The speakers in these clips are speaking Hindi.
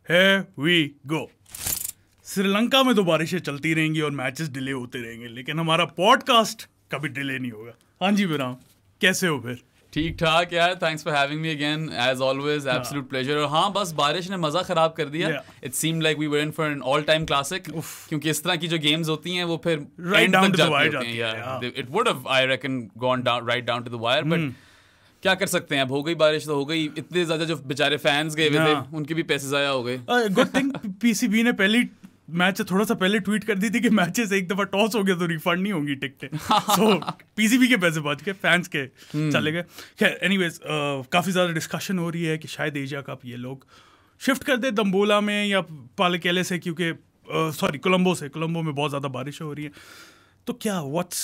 Here we go. श्रीलंका में तो बारिशें चलती रहेंगी और मैचेस डिले होते रहेंगे, लेकिन हमारा पॉडकास्ट कभी डिले नहीं होगा. हाँ जी विराम, कैसे हो फिर? ठीक ठाक यार, thanks for having me again as always, absolute pleasure. और हाँ, बस बारिश ने मजा खराब कर दिया. It seemed like we were in for an all time classic, क्योंकि इस तरह की जो गेम्स होती हैं वो फिर right down to the wire जाती हैं. It would have I reckon gone down right down to the wire, but क्या कर सकते हैं, अब हो गई बारिश तो हो गई. इतने ज्यादा जो बेचारे फैंस गए हुए थे उनके भी पैसे जाया हो गए. गुड थिंग पीसीबी ने पहली मैच से थोड़ा सा पहले ट्वीट कर दी थी कि मैचेस एक दफा टॉस हो गया तो रिफंड नहीं होंगी टिकटें. सो पीसीबी के पैसे बच गए, फैंस के चले गए. खैर एनीवेज, काफ़ी ज़्यादा डिस्कशन हो रही है कि शायद एशिया कप ये लोग शिफ्ट कर दे दम्बोला में या पालकेले से, क्योंकि कोलंबो में बहुत ज़्यादा बारिश हो रही है. तो क्या what's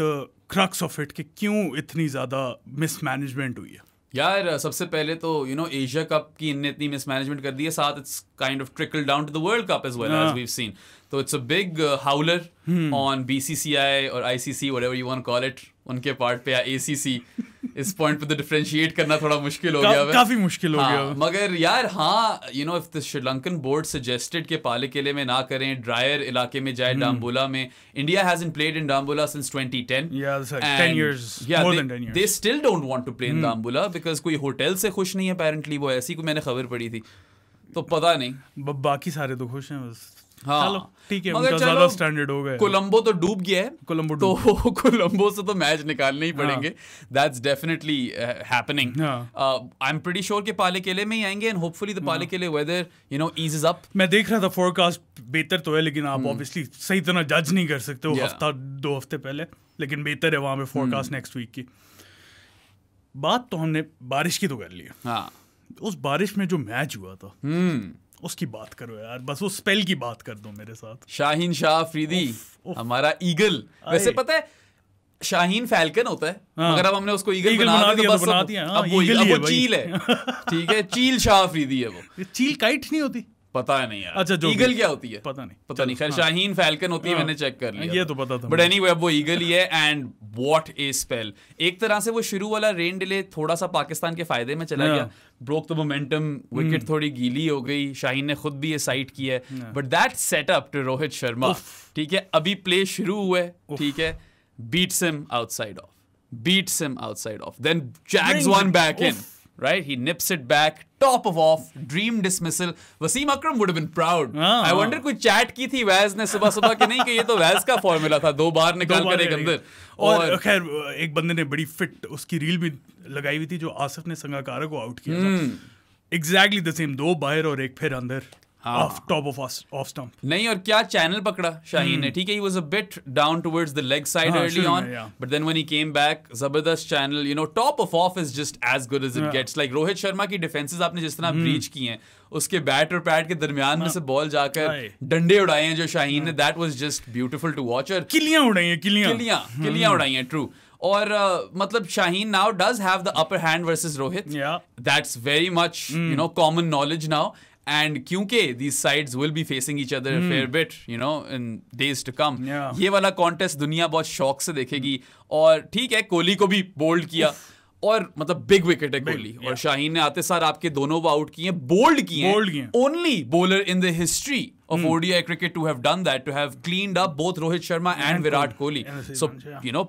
the crux of it कि क्यों इतनी ज़्यादा मिसमैनेजमेंट हुई है? यार सबसे पहले तो एशिया कप की इनने इतनी मिसमैनेजमेंट कर दी है, साथ it's kind of trickle down to the world cup as well as we have seen. तो it's a big howler on BCCI और ICC, whatever you want call it, उनके पार्ट पे, या एसीसी. इस पॉइंट पे तो डिफरेंशिएट करना थोड़ा मुश्किल हो गया, काफी मुश्किल हो गया. मगर यार हाँ, if the Sri Lankan board suggested के पालेकेले में ना करें, ड्रायर इलाके में जाए, डाम्बोला में. India hasn't played in Dambulla since 2010. Yeah, 10 years, more than 10 years. They still don't want to play in डाम्बोला because कोई होटल से खुश नहीं है apparently. वो ऐसी को मैंने खबर पड़ी थी, तो पता नहीं. बाकी सारे तो खुश हैं बस. हाँ, चलो ठीक है, उनका ज़्यादा स्टैंडर्ड हो गया. कोलंबो तो डूब गया है, तो कोलंबो से तो मैच निकालने ही पड़ेंगे. That's definitely happening. I am pretty sure कि पालेकेले में ही आएंगे, and hopefully the Pallekele weather eases up. मैं देख रहा था फोरकास्ट बेहतर तो है, लेकिन आप ऑब्वियसली सही तरह जज नहीं कर सकते हो हफ्ता 2 हफ्ते पहले, लेकिन बेहतर है वहाँ पे फोरकास्ट नेक्स्ट वीक की. बात तो हमने बारिश की तो कर ली है. उस बारिश में जो मैच हुआ था उसकी बात करो यार, बस वो स्पेल की बात कर दो मेरे साथ. शाहीन शाह अफरीदी, हमारा ईगल. वैसे पता है शाहीन फैल्कन होता है, मगर अब हमने उसको ईगल बना दिया. अब वो चील है. ठीक है, चील शाह अफरीदी है. वो चील काइट नहीं होती? पता नहीं यार. अच्छा, ईगल क्या होती है पता नहीं. खैर शाहीन फैल्कन होती है, मैंने चेक कर लिया, ये तो पता था. बट एनीवे अब वो ईगल ही है. And what A spell. एक तरह से वो शुरू वाला रेन डिले थोड़ा सा पाकिस्तान के फायदे में चला गया. ब्रोक द मोमेंटम, विकेट थोड़ी गीली हो गई. शाहीन ने खुद भी ये साइट की है, but that setup to Rohit Sharma. ठीक है, अभी प्ले शुरू हुआ है. ठीक है, beats him outside off, then jags one back in, right? He nips it back, top of off, dream dismissal. Wasim Akram would have been proud. I wonder कोई चैट की थी वैज ने सुबह कि नहीं, कि ये तो वैज का फॉर्मूला था, 2 बार निकाल कर एक अंदर. और खैर एक बंदे ने बड़ी फिट उसकी रील भी लगाई हुई थी, जो आसिफ ने संगाकारा को आउट किया था. एग्जैक्टली द सेम, 2 बाहर और एक फिर अंदर. Top of stump. नहीं, और क्या चैनल पकड़ा शाहीन ने. ठीक है, he was a bit down towards the leg side early on, but then when he came back, जबरदस्त channel. top of off is just as good as it gets. Like Rohit Sharma की डिफेंसेस आपने जिस तरह ब्रीच की हैं, उसके बैट और पैड के दरमियान में से बॉल जाकर डंडे उड़ाए हैं जो शाहीन ने, that was just beautiful to watch. और किलियां उड़ाई हैं, किलियां उड़ाई हैं, true. और मतलब Shaheen now does have the upper hand versus Rohit. That's very much common knowledge now. And क्योंकि these sides will be facing each other a fair bit, in days to come. ये वाला कॉन्टेस्ट दुनिया बहुत शौक से देखेगी. और ठीक है, कोहली को भी बोल्ड किया, और मतलब बिग विकेट है कोहली. और शाहीन ने आते सार आपके दोनों वो आउट किए, बोल्ड किए. Only bowler in the history of ODI cricket to have done that, to have cleaned up both Rohit Sharma and Virat Kohli. So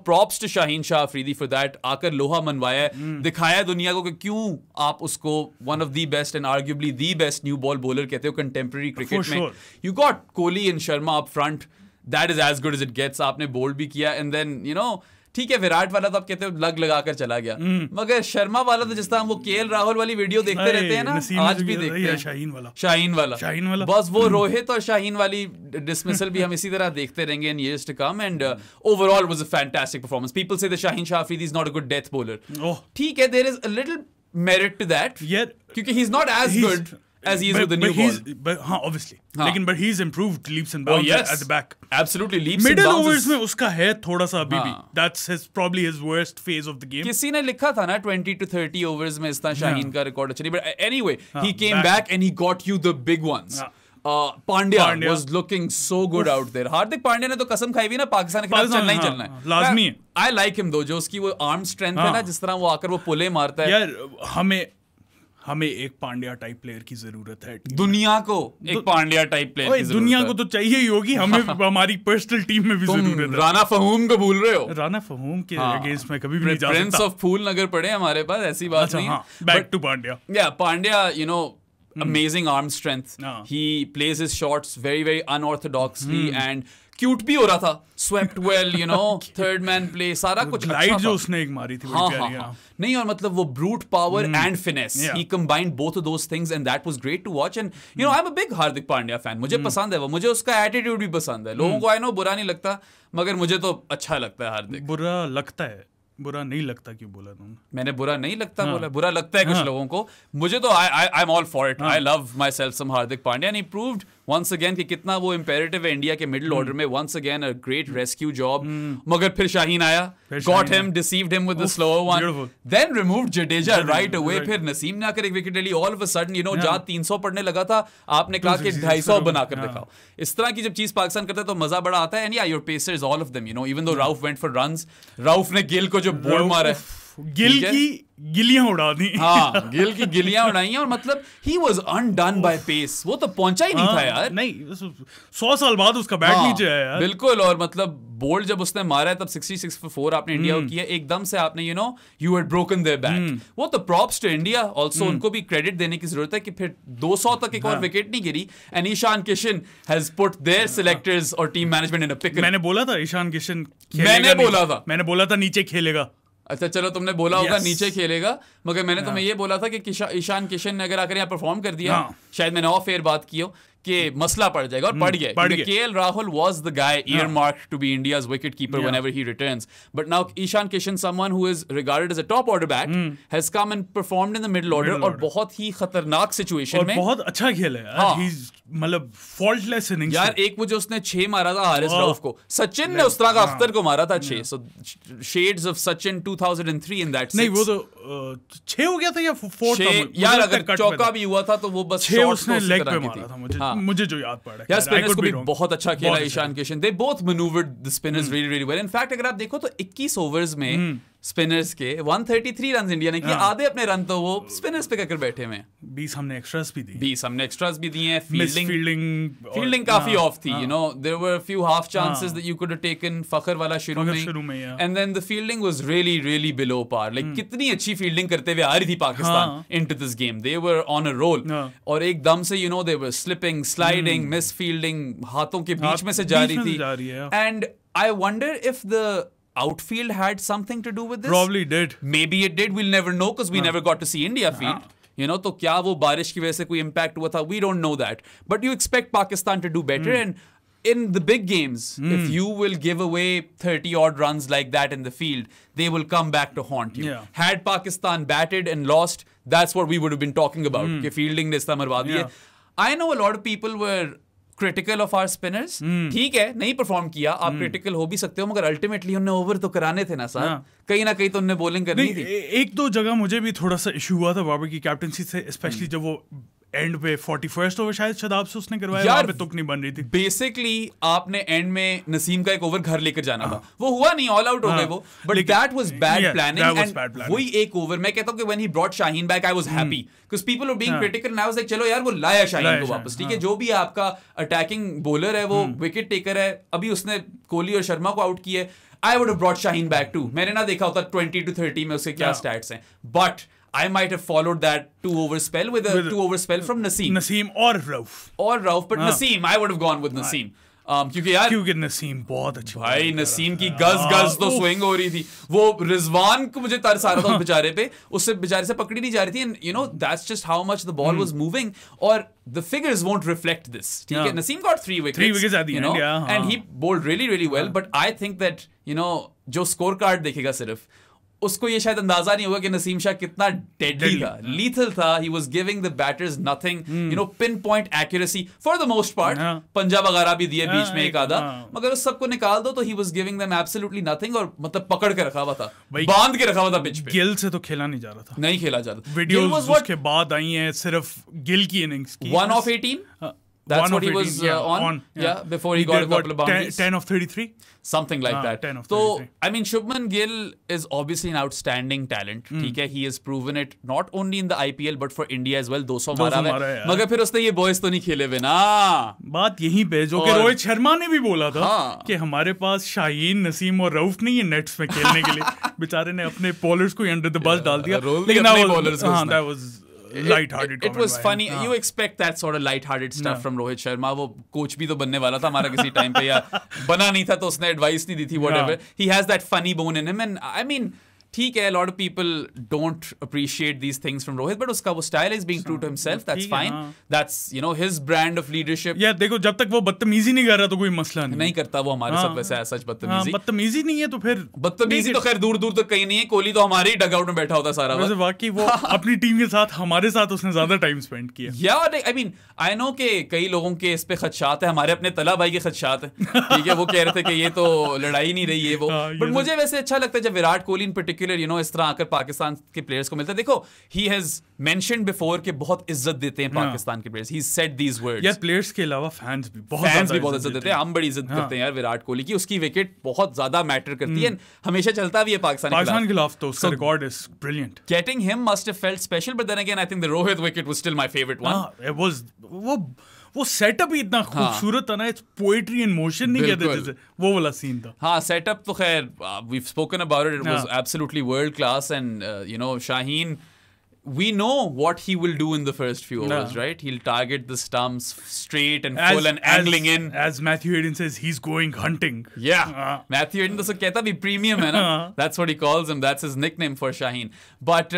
props to Shaheen Shah Afridi for that. आकर लोहा मनवाया है, दिखाया दुनिया को कि क्यों आप उसको one of the best and arguably the best new ball bowler कहते हो contemporary cricket में. You got Kohli and Sharma up front. That is as good as it gets. आपने bold भी किया, and then ठीक है, विराट वाला तो आप कहते हो लग लगा कर चला गया, मगर शर्मा वाला तो जिस तरह हम वो केएल राहुल वाली वीडियो देखते रहते हैं ना, आज भी देखते हैं. शाहीन वाला बस वो रोहित और शाहीन वाली डिसमिसल भी हम इसी तरह देखते रहेंगे in years to come. And overall it was a fantastic performance. People say that Shaheen Shah Afridi is not a good death bowler. ठीक है, there is a little merit to that, क्योंकि he's not as good as he is with the new ball. But obviously. But he's improved leaps and bounds at the back. Absolutely, leaps and bounds. Middle overs में उसका है थोड़ा सा अभी भी. That's probably his worst phase of the game. किसी ने लिखा था ना 20 to 30 overs में इस तरह शाहीन का रिकॉर्ड अच्छा नहीं. But anyway, he came back and he got you the big ones. Pandya was looking so good out there. Hardik Pandya ने तो कसम खाई हुई ना, पाकिस्तान के खिलाफ चलना ही चलना है. लाजमी है. I like him though, जो उसकी वो आर्म स्ट्रेंथ है ना, जिस तरह वो आकर वो पुले मारता है. यार हमें एक पांड्या टाइप प्लेयर की जरूरत है। दुनिया को एक पांड्या टाइप प्लेयर की जरूरत दुनिया है। को तो चाहिए ही होगी, हमें हमारी पर्सनल टीम में भी जरूरत है। राणा फहूम को भूल रहे हो? राणा फहूम के अगेंस्ट में कभी भी नहीं जा सकता। प्रिंस ऑफ फूल नगर पड़े हमारे पास, ऐसी बात नहीं है। Back to Pandya. या Pandya, you know, amazing arm strength. He plays his shots very, very unorthodoxly and cute भी हो रहा था. Swept well, you know, third man play, सारा कुछ अच्छा था. जो उसने एक मारी थी, हाँ. नहीं, और मतलब वो brute power and finesse. He combined both of those things and that was great to watch. And you know, I'm a big Hardik Pandya fan. मुझे पसंद है वो, मुझे उसका attitude भी पसंद है. लोगों को I know बुरा नहीं लगता, मगर मुझे तो अच्छा लगता है हार्दिक. बुरा लगता है, बुरा नहीं लगता क्यों बोला तुमने? मैंने बुरा नहीं लगता बोला, बुरा लगता है कुछ लोगों को. मुझे तो I am all for it. I love myself some Hardik Pandya and he proved once again कि कितना वो imperative है इंडिया के मिडिल ऑर्डर में. once again a great rescue job. मगर फिर शाहीन आया, got him, deceived him with the slower one, beautiful. then removed Jadeja right away. फिर नसीम ने आकर एक विकेट ले ली. all of a sudden, you know, जहाँ 300 पड़ने लगा था, आपने कहा कि 250 बनाकर दिखाओ. इस तरह की जब चीज पाकिस्तान करता है तो मजा बड़ा आता है. and yeah, your pacers, all of them, you know, even though Rauf went for runs, Rauf ने गिल को जो बोल्ड मारा है, गिल की गिलियां उड़ा दी. हाँ, गिल की गिलियां उड़ाई हैं. और मतलब he was undone by pace. वो तो पहुंचा ही नहीं था यार. नहीं, 100 साल बाद उसका बैट नीचे आया यार. बिल्कुल. और मतलब बोल्ड जब उसने मारा है तब 66 for 4 आपने इंडिया को किया. एकदम से आपने, you know, you had broken their back. वो तो props to India also. उनको भी क्रेडिट देने की जरूरत है कि फिर 200 तक एक और विकेट नहीं गिरी. And Ishan Kishan has put their selectors और team management in a pickle. मैंने बोला था ईशान किशन मैंने बोला था नीचे खेलेगा. अच्छा, चलो, तुमने बोला होगा नीचे खेलेगा, मगर मैंने तुम्हें ये बोला था कि ईशान किशन ने अगर आकर यहाँ परफॉर्म कर दिया, शायद मैंने ऑफ एयर बात की हो कि मसला पड़ जाएगा, और पड़ गया. KL Rahul was the guy earmarked to be India's wicket keeper whenever he returns. But now Ishan Kishan, someone who is regarded as a top order bat, has come and performed in the middle order और बहुत ही खतरनाक सिचुएशन में बहुत अच्छा खेला है. मतलब faultless innings यार. एक वो जो उसने 6 मारा था हारिस रऊफ को, सचिन ने उस तरह का अख्तर को मारा था 6. So shades of Sachin 2003 in that. नहीं, वो तो 6 हो गया था या 4 था यार. अगर चौका भी हुआ था तो वो बस 6 उसने लेग पे मारा था. मुझे जो याद पड़ा है यार. स्पिनर्स को भी बहुत अच्छा खेला Ishan Kishan. They both manoeuvred the spinners really really well. In fact अगर आप देखो तो 21 ओवर्स में स्पिनर्स के 133 रन इंडिया ने किए. आधे अपने रन तो वो स्पिनर्स पे करके बैठे हुए हैं. 20 हमने एक्स्ट्रास भी दिए. 20 हमने एक्स्ट्रास भी दिए हैं. फील्डिंग काफी ऑफ थी. You know, there were a few half chances that you could have taken. Fakhar वाला शुरू में and then the fielding was really really below par. Like कितनी अच्छी फील्डिंग करते हुए आ रही थी Pakistan into this game. They were on a roll. और एकदम से, you know, they were slipping, sliding, miss fielding, हाथों के बीच में से जा रही थी. And I wonder if the outfield had something to do with this. Probably did. Maybe it did. We'll never know because we never got to see India field. You know, तो क्या वो बारिश की वजह से कोई impact हुआ था? We don't know that. But you expect Pakistan to do better. And in the big games, if you will give away 30 odd runs like that in the field, they will come back to haunt you. Had Pakistan batted and lost, that's what we would have been talking about. कि fielding ने इसका मरवा दिया. I know a lot of people were critical of our spinners. ठीक है, नहीं परफॉर्म किया, आप क्रिटिकल हो भी सकते हो, मगर अल्टीमेटली उन्हें ओवर तो कराने थे ना सर. कहीं ना कहीं तो उन्हें बॉलिंग करनी थी. एक दो जगह मुझे भी थोड़ा सा इशू हुआ था बाबर की कैप्टनसी से, स्पेशली जब वो एंड पे 41st ओवर शायद शदाब से उसने करवाया, वहां पे तुक नहीं बन रही थी. बेसिकली आपने एंड में नसीम का एक ओवर घर लेकर जाना था. वो हुआ नहीं, ऑल आउट हो गए वो. But that was bad planning. And वही एक ओवर मैं कहता हूं कि when he brought Shaheen back, I was happy because people were being critical and I was like, चलो यार, वो लाया शाहीन को वापस. ठीक है, जो भी आपका अटैकिंग बॉलर है, वो विकेट टेकर है. अभी उसने कोहली और शर्मा को आउट किया है. I would have brought Shaheen back too. मैंने ना देखा होता 20 to 30 में उसके क्या स्टैट्स हैं, but I might have followed that 2-over spell with a 2-over spell from Naseem और Rauf, but Naseem, I would have gone with Naseem. क्योंकि नसीम बहुत अच्छा भाई. नसीम की गज तो स्विंग हो रही थी. वो रिजवान को मुझे तरस आ रहा था बेचारे पे, उससे बेचारे से पकड़ी नहीं जा रही थी. And you know, that's just how much the ball was moving. और the figures won't reflect this. ठीक है, Naseem got 3 wickets at the end, and he bowled really really well. But I think that, you know, जो स्कोर कार्ड देखेगा सिर्फ, उसको ये शायद अंदाजा नहीं होगा कि नसीम शाह कितना डेडली था, लीथल था. He was giving the batters nothing, you know, pin point accuracy for the most part. Punjab वगैरह भी दिए बीच में एक आधा, मगर उस सबको निकाल दो तो he was giving them absolutely nothing. और मतलब पकड़ के रखा हुआ था, बांध के रखा हुआ था पिच पे. गिल से तो खेला नहीं जा रहा था, नहीं खेला जा रहा. वीडियोस उसके बाद आई हैं सिर्फ गिल की इनिंग्स की. 1 of 18 That's One what of he was 18, on. Yeah, before he got did a couple of boundaries. 10 of 33? Something like that. 10 of So, 33. I mean, Shubman Gill is obviously an outstanding talent. ठीक है, he has proven it not only in the IPL but for India as well. 200 मारा है. मगर फिर उसने ये boys तो नहीं खेले हुए ना. बात यहीं पे जो कि रोहित शर्मा ने भी बोला था कि हमारे पास शाहीन, नसीम और रऊफ नहीं है नेट्स में खेलने के लिए. बेचारे ने अपने बॉलर्स को अंडर द बस डाल दिया. लेकिन that was light-hearted. It was funny. You expect that sort of light-hearted stuff from Rohit Sharma. वो कोच भी तो बनने वाला था हमारा किसी टाइम पे, या बना नहीं था तो उसने एडवाइस नहीं दी थी. Whatever. He has that funny bone in him, and I mean, ठीक है, a lot of people don't appreciate these things from Rohit, but उसका वो style is being true to himself. That's fine. That's, you know, his brand of leadership. Yeah, देखो जब तक वो बदतमीजी नहीं कर रहा तो कोई मसला नहीं करता वो हमारे साथ वैसे सच बदतमीजी. बदतमीजी नहीं है तो फिर बदतमीजी तो खैर दूर दूर तक कहीं नहीं है. कोहली तो हमारे ही डगआउट में बैठा होता सारा वक्त. वैसे वाकई वो अपनी टीम के साथ हमारे साथ उसने ज्यादा टाइम स्पेंड किया. Yeah, I mean, I know कि कई लोगों के इस पे खदशात है. हमारे अपने तला भाई के खदशात है. ठीक है, वो कह रहे थे कि ये तो लड़ाई नहीं रही है वो. बट मुझे वैसे अच्छा लगता है जब विराट कोहली इन पर्टिकुलर, यू नो, इस तरह आकर पाकिस्तान के प्लेयर्स को मिलता है. देखो, he has mentioned before कि बहुत इज्जत देते हैं पाकिस्तान के players. He said these words. यार प्लेयर्स के अलावा फैंस भी बहुत इज्जत देते हैं. हम बड़ी इज्जत करते हैं यार विराट कोहली की. उसकी विकेट बहुत ज्यादा मैटर करती है. हमेशा चलता भी है पाकिस्तान के खिलाफ. तो उसका record is brilliant. Getting him must have felt special, but then again I think the Rohit wicket was still my favorite one. It was वो सेटअप ही इतना खूबसूरत था ना. इट्स पोएट्री इन मोशन नहीं कहते जैसे, वो वाला सीन था. हाँ, सेटअप तो खैर we've spoken about it. It was absolutely world class, and you know, Shaheen, we know what he will do in the first few overs, right? He'll target the stumps straight and full and angling in. As Matthew Hayden says, he's going hunting. Yeah. Matthew Hayden तो कहता भी premium है ना. That's what he calls him. That's his nickname for Shaheen. But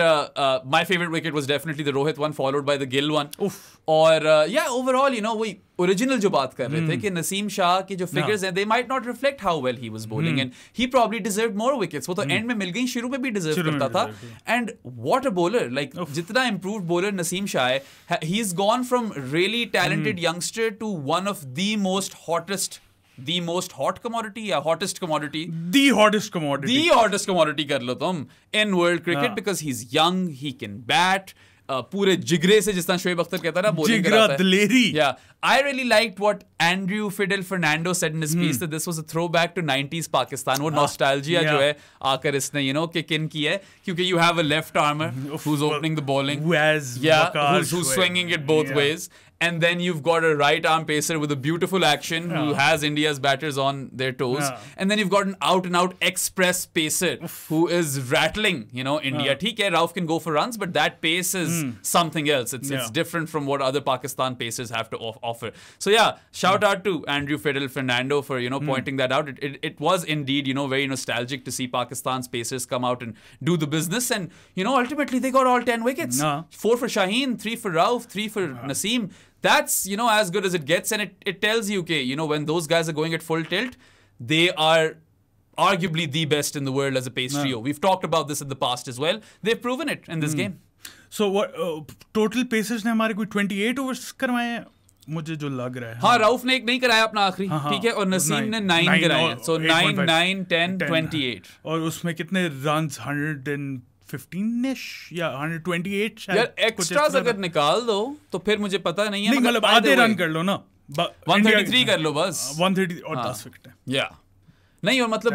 my favorite wicket was definitely the Rohit one, followed by the Gill one. Oof. और yeah, overall, you know, वही ओरिजिनल जो बात कर रहे थे कि नसीम शाह के जो फिगर्स हैं, they might not reflect how well he was bowling, and he probably deserved more wickets. वो तो एंड में मिल गई, शुरू में भी डिजर्व करता था. And what a bowler, like जितना improved bowler नसीम शाह है, he's gone from really talented youngster to one of the most hot commodity या hottest commodity. The hottest commodity कर लो तुम in world cricket, because he's young, he can bat. पूरे जिगरे से, जिस तरह शोएब अख्तर कहता है ना, बॉलिंग कराता है. दिलेरी. Yeah, I really liked what Andrew Fidel Fernando said in his piece, that this was a throwback to 90s Pakistan. वो nostalgia जो है आकर इसने, you know, kick in की है, क्योंकि you have a left armer who's opening the bowling, who's swinging it both ways. And then you've got a right arm pacer with a beautiful action who has India's batters on their toes. And then you've got an out and out express pacer who is rattling, you know, India. ठीक है, Rauf can go for runs, but that pace is something else. It's different from what other Pakistan pacers have to offer. So yeah, shout out to Andrew Fidel Fernando for, you know, pointing that out. It was indeed, you know, very nostalgic to see Pakistan's pacers come out and do the business. And, you know, ultimately they got all 10 wickets. 4 for Shaheen, 3 for Rauf, 3 for Naseem. That's, you know, as good as it gets, and it tells you, okay, you know, when those guys are going at full tilt, they are arguably the best in the world as a pace trio. We've talked about this in the past as well. They've proven it in this game. So what total pacers ने हमारे कोई 28 overs करवाए हैं मुझे जो लग रहा है. हाँ, राउफ ने एक नहीं कराया अपना आखिरी, ठीक है, और नसीम ने 9 कराए. So 9, 9, 10, 28. और उसमें कितने runs? 115-ish या 128 शायद. यार एक्स्ट्रास अगर निकाल दो तो फिर मुझे पता नहीं है. नहीं, मतलब आधे रन कर लो ना. 133 कर लो बस. 130 और 10 विकेट है. या नहीं, और मतलब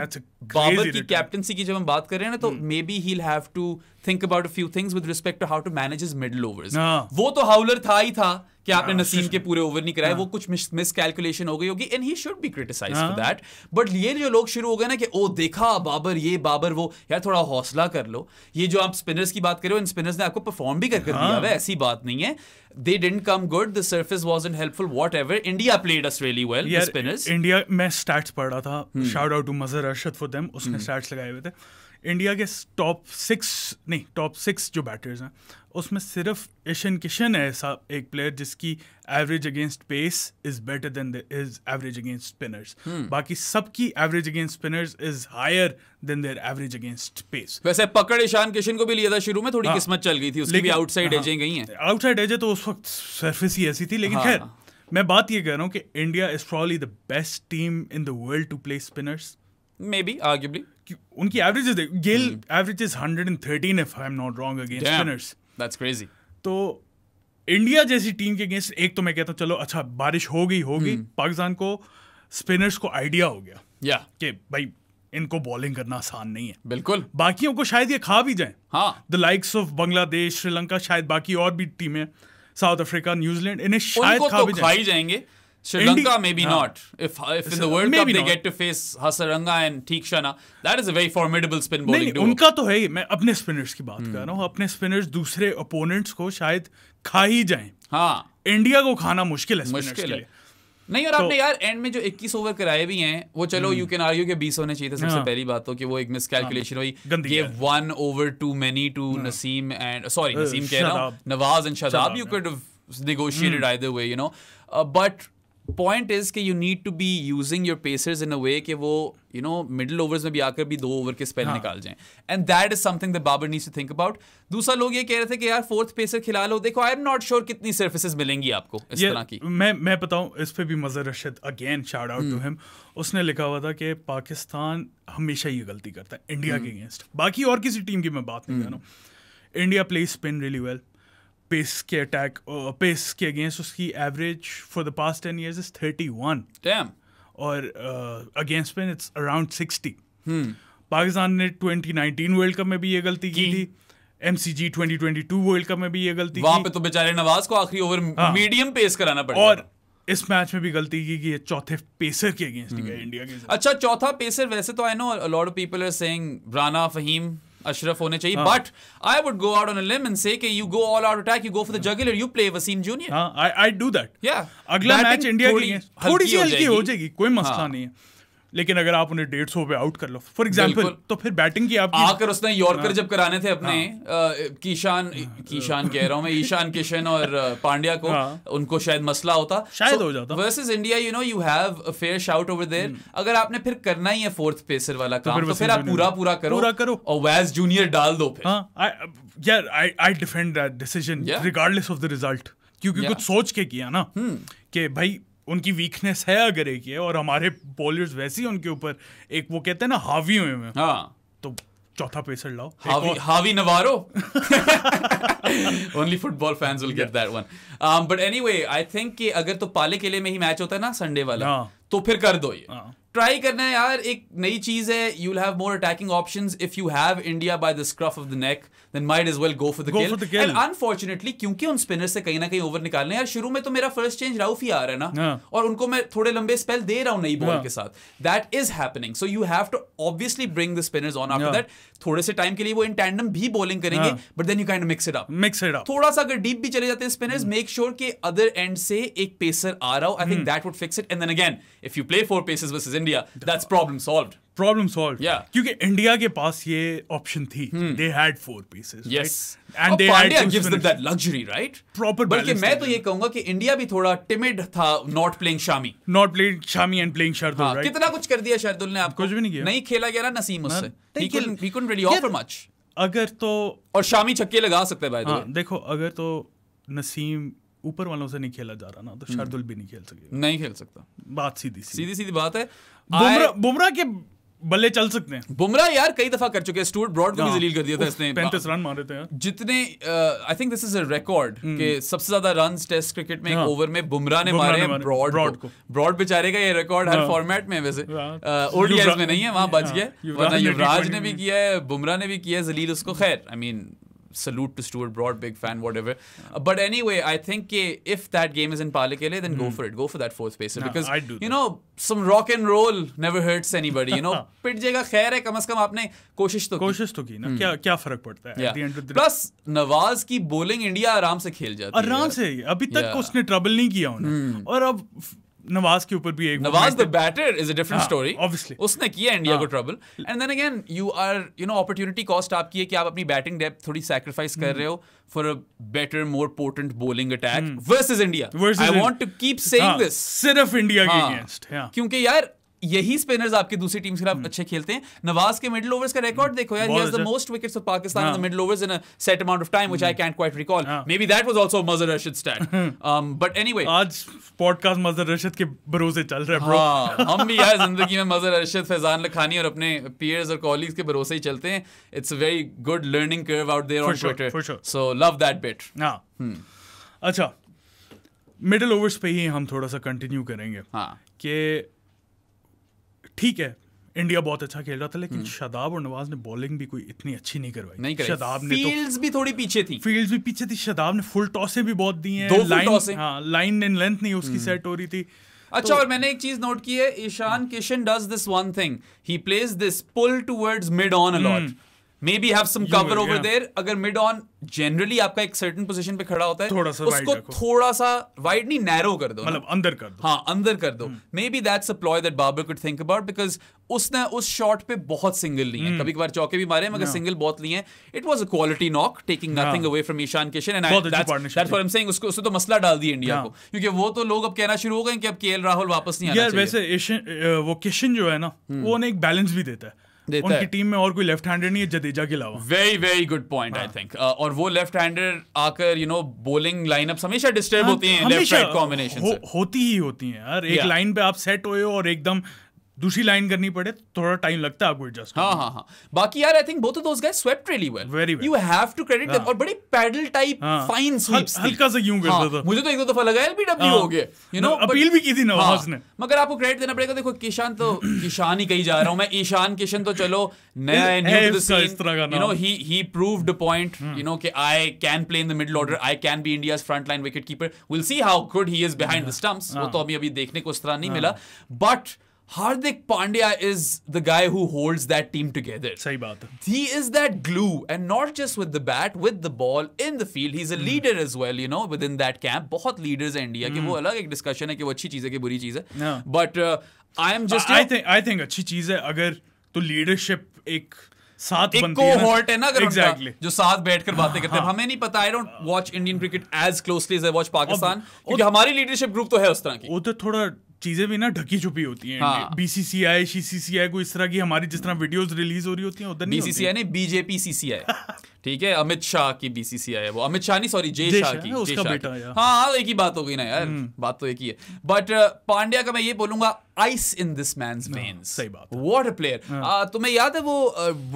बाबर की कैप्टनसी की जब हम बात कर रहे हैं ना, तो maybe he have to think about a few things with respect to how to manage his middle overs. वो तो हाउलर था ही था कि आपने नसीम के पूरे ओवर नहीं कराए. वो कुछ मिस कैलकुलेशन हो गई होगी, and he should be criticised for that. But ये जो लोग शुरू हो गए ना कि ओ देखा बाबर ये बाबर वो, यार थोड़ा हौसला कर लो. ये जो आप स्पिनर्स की बात कर रहे हो, इन स्पिनर्स ने आपको परफॉर्म भी कर दिया है, ऐसी बात नहीं है. They didn't come good. The surface wasn't helpful. Whatever. India played us really well. The spinners. India में stats पढ़ रहा था. Shout out to Mazhar Arshad for them. उसने stats लगाए हुए थे. इंडिया के टॉप 6 जो बैटर्स हैं, उसमें सिर्फ ईशान किशन है ऐसा एक प्लेयर जिसकी average against pace is better than his average against spinners. बाकी सबकी average against spinners is higher than their average against pace. वैसे पकड़ ईशान किशन को भी लिया था शुरू में, थोड़ी किस्मत चल गई थी उसकी भी. आउटसाइड एजें गई हैं. आउटसाइड एजें तो उस वक्त सरफेस ही ऐसी थी. लेकिन खैर मैं बात ये कर रहा हूँ कि India is probably the best team in the world to play spinners. Maybe, arguably. उनकी एवरेजेस देख. Gill average is 113 if I'm not wrong against spinners. That's crazy. तो इंडिया जैसी टीम के अगेंस्ट एक तो मैं कहता हूँ चलो अच्छा बारिश हो गई पाकिस्तान को स्पिनर्स को आइडिया हो गया कि भाई इनको बॉलिंग करना आसान नहीं है। बिल्कुल। बाकियों को शायद ये खा भी जाए। हाँ, the likes of Bangladesh, Sri Lanka, शायद बाकी और भी टीमें, साउथ अफ्रीका, न्यूजीलैंड, इन्हें शायद खा ही जाएंगे। Sri Lanka maybe not. If in the World Cup they get to face Hasaranga and Theekshana, that is a very formidable spin bowling duo. उनका तो है ही। मैं अपने स्पिनर्स की बात कर रहा हूँ। अपने स्पिनर्स दूसरे ओपोनेंट्स को शायद खा ही जाएं। हाँ, इंडिया को खाना मुश्किल है स्पिनर्स के लिए। नहीं, और आपने यार एंड में जो 21 ओवर कराए भी हैं वो चलो यू कैन आर्ग्यू के 20 होने चाहिए थे। सबसे पहली बात तो कि वो एक मिसकैलकुलेशन हुई। Give 1 over too many to Naseem and Naseem कह रहा हूँ, Nawaz and Shadab. You could have negotiated either way, you know. But point is कि you need to be using your pacers in a way कि वो यू नो मिडिल ओवर्स में भी आकर भी 2 ओवर के स्पेल निकाल जाएं, and that is something that Babar needs to think about. दूसरा, लोग ये कह रहे थे कि यार फोर्थ पेसर खिला लो। देखो, आई एम नॉट श्योर कितनी सर्फेसेस मिलेंगी आपको इस तरह की। मैं बताऊं इस पे भी Mazhar Rashid, again shout out to him, उसने लिखा हुआ था कि पाकिस्तान हमेशा ये गलती करता है इंडिया के अगेंस्ट। बाकी और किसी टीम की मैं बात नहीं कर रहा हूँ। India plays spin really well. Pace के अटैक, पेस के अगेंस्ट उसकी average for the past 10 years is 31। Damn. और against spin it's around 60। Pakistan ने 2019 वर्ल्ड कप में भी ये गलती की थी। MCG 2022 वर्ल्ड कप में भी ये गलती की। वहां पे तो बेचारे नवाज को आखिरी ओवर मीडियम पेस कराना पड़ा। और इस मैच में भी गलती की कि ये चौथे पेसर के अगेंस्ट गए इंडिया के। अच्छा, चौथा पेसर वैसे तो I know a lot of people are saying Rana, Faheem, Ashraf होने चाहिए, but I would go out on a limb and say कि you go all out attack, you go for the jugular, you play Wasim junior. I do that. अगला मैच इंडिया की थोड़ी सी हल्की हो जाएगी, कोई मसला नहीं है। लेकिन अगर आप उन्हें 150 पे आउट कर लो फॉर एग्जांपल, तो फिर बैटिंग की आपकी आकर उसने यॉर्कर जब कराने थे अपने ईशान कह रहा हूं मैं, ईशान किशन और पांड्या को, उनको शायद मसला होता, शायद हो जाता। Versus India, you know, you have a fair shout over there. अगर आपने फिर करना ही है फोर्थ पेसर वाला काम, तो फिर आप पूरा करो और वैज जूनियर डाल दो फिर। यार I defend that decision regardless of the result, क्योंकि कुछ सोच के किया ना कि भाई उनकी वीकनेस है अगर एक है, और हमारे बॉलर्स वैसे ही उनके ऊपर एक वो कहते हैं ना हावी हुए हैं। तो चौथा पेसर लाओ, हावी नवारो। Only football fans will get that one. But anyway, I think कि अगर तो पाले किले में ही मैच होता है ना संडे वाला, तो फिर कर दो ये। ट्राई करना है यार, एक नई चीज है। You'll have more attacking options if you have India by the scruff of the neck. Then might as well go for the kill. And unfortunately, क्योंकि उन स्पिनर से कहीं ना कहीं ओवर निकालने, यार शुरू में तो मेरा फर्स्ट चेंज राउफ ही आ रहा है ना, और उनको मैं थोड़े लंबे स्पेल दे रहा हूँ नई बॉल के साथ। That is happening. So you have to obviously bring the spinners on after that. थोड़े से टाइम के लिए वो इन टैंडम भी बॉलिंग करेंगे, but then you kind of mix it up. थोड़ा सा अगर डीप भी चले जाते हैं स्पिनर्स, मेक श्योर कि अदर एंड से एक पेसर आ रहा हो। I think that would fix it. And then again, if you play 4 pacers versus India, that's problem solved. क्योंकि इंडिया के पास ये ऑप्शन थी। They had 4 pieces. Yes. Right? And they Pandya had gives them that luxury, right? Proper balance. बल्कि मैं तो ये कहूंगा कि इंडिया भी थोड़ा timid था not playing Shami and playing Shardul, right? कितना कुछ कर दिया शार्दुल ने आपको, कुछ भी नहीं किया। नहीं खेला गया ना नसीम उससे। He couldn't really offer much. अगर तो और शामी छक्के लगा सकते हैं by the way। देखो, अगर तो नसीम ऊपर वालों से नहीं खेला जा रहा ना, तो शार्दुल भी नहीं खेल सकता। बात सीधी बात है। बुमराह के बल्ले चल सकते हैं। बुमराह यार कई दफा कर चुके हैं, स्टुअर्ट ब्रॉड को भी जलील कर दिया था इसने। 35 रन मारे थे जितने, I think this is a record कि सबसे ज्यादा रन्स टेस्ट क्रिकेट में एक ओवर में बुमराह ने मारे हैं ब्रॉड बेचारे का ये रिकॉर्ड हर फॉर्मेट में, वैसे ओडीआईज में नहीं है, वहां बच गया, वरना युवराज ने भी किया है, बुमराह ने भी किया है जलील उसको। खैर, I mean salute to Stuart Broad, big fan, whatever. But anyway, I think if that game is in Palekele, then go for it. Go for that fourth pacer, because you know, some rock and roll never hurts anybody. You know, पिट जाएगा, खैर है, कम से कम आपने कोशिश तो की ना। क्या फर्क पड़ता है at the end of the day? Plus Nawaz की बॉलिंग इंडिया आराम से खेल जाती है, आराम से। अभी तक उसने ट्रबल नहीं किया उन्हें, और अब नवाज के ऊपर भी एक Nawaz the batter is a different story, obviously उसने किया इंडिया को trouble. And then again you are, you know, opportunity cost आपकी है कि आप अपनी बैटिंग डेप्थ थोड़ी सैक्रिफाइस कर रहे हो for a better, more potent bowling attack versus India. I want to keep saying this, सिर्फ इंडिया के अगेंस्ट, क्योंकि यार यही स्पिनर्स आपकी दूसरी टीम के खिलाफ अच्छे खेलते हैं। नवाज के मिडिल ओवर्स का रिकॉर्ड देखो यार, he has the most wickets of Pakistan in the middle overs in a set amount of time, which I can't quite recall. Maybe that was also Mazhar Rashid stat. But anyway, आज पॉडकास्ट मजहर रशीद के भरोसे चल रहा है ब्रो। हम भी यार जिंदगी में मजहर रशीद, फैजान लखानी और अपने पीयर्स और कॉलीग्स के भरोसे ही चलते हैं। It's a very good learning curve out there on Twitter. For sure. So love that bit. अच्छा, मिडिल ओवर्स पे ही हम थोड़ा सा कंटिन्यू करेंगे कि ठीक है इंडिया बहुत अच्छा खेल रहा था, लेकिन शादाब और नवाज ने बॉलिंग भी कोई इतनी अच्छी नहीं करवाई। शादाब ने फील्ड्स भी थोड़ी पीछे थी, शादाब ने फुल टॉसें भी बहुत दी हैं, लाइन एंड लेंथ नहीं उसकी सेट हो रही थी। अच्छा, और मैंने एक चीज नोट की है, Ishan Kishan does this one thing, he plays this pull towards mid on a lot, maybe have some cover over there. अगर mid on generally आपका एक certain position पे खड़ा होता है, उसको थोड़ा सा wide नहीं narrow कर दो, मतलब अंदर कर दो। हाँ, अंदर कर दो। Maybe that's a ploy that Babar could think about, because उसने उस शॉट पे बहुत सिंगल लिए हैं, कभी कभार चौके भी मारे मगर सिंगल बहुत लिए हैं। It was a quality knock, taking nothing away from Ishan Kishan, and that's what I'm saying. उसको तो मसला डाल दिया इंडिया को, क्योंकि वो तो लोग अब कहना शुरू हो गए कि अब केएल राहुल वापस नहीं आना चाहिए। वैसे वो किशन जो है ना, वो उन्हें एक बैलेंस भी देता है, उनकी टीम में और कोई लेफ्ट हैंडर नहीं है जडेजा के अलावा। Very very good point, I think. और वो लेफ्ट हैंडर आकर बॉलिंग लाइनअप्स हमेशा डिस्टर्ब होती हैं लेफ्ट राइट कॉम्बिनेशन से, होती हैं यार। एक लाइन पे आप सेट हुए हो और एकदम दूसरी लाइन करनी पड़े, थोड़ा टाइम लगता है आपको एडजस्ट। हाँ। बाकी यार I think both of those guys swept really well, very well, you have to credit them. और बड़ी पैडल टाइप फाइन स्वीप्स, हल्का सा यूं करता था, मुझे तो एक दो दफा लगा एलबीडब्ल्यू हो गया, अपील भी की थी नवाज ने, मगर आपको क्रेडिट देना पड़ेगा। देखो किशन तो किशन ही कही जा रहा हूं मैं, ईशान किशन तो चलो नया है, new to the scene, he proved a point, कि I can play in the middle order, I can be India's frontline wicket keeper. We'll see how good he is behind the stumps. वो तो अभी देखने को उस तरह नहीं मिला, but Hardik Pandya is the guy who holds that team together. सही बात है। He is that glue, and not just with the bat, with the ball in the field. He's a leader as well, within that camp. बहुत leaders हैं इंडिया के, वो अलग एक डिस्कशन है कि वो अच्छी चीज है कि बुरी चीज है। But I am just I think अच्छी चीज है अगर तो लीडरशिप एक साथ बनती है, कोहॉर्ट है ना, अगर exactly. जो साथ बैठकर बातें करते हैं। हमें नहीं पता, I don't watch Indian cricket as closely as I watch Pakistan, क्योंकि हमारी लीडरशिप ग्रुप तो है उस तरह की। वो तो थोड़ा चीजें भी ना ढकी छुपी होती हैं। बीसीसीआई सीसीसीआई को इस तरह की हमारी जिस तरह वीडियोस रिलीज हो रही होती हैं उधर नहीं। बीसीसीआई नहीं, बीजेपी सीसीआई, ठीक है, अमित शाह की बीसीसीआई है वो, अमित शाह नहीं, सॉरी जय शाह की, उसका बेटा। हाँ, एक ही बात हो गई ना यार, बात तो एक ही है। बट पांड्या का मैं ये बोलूंगा, ice in this man's veins, सही बात, व्हाट अ प्लेयर। तुम्हें याद है वो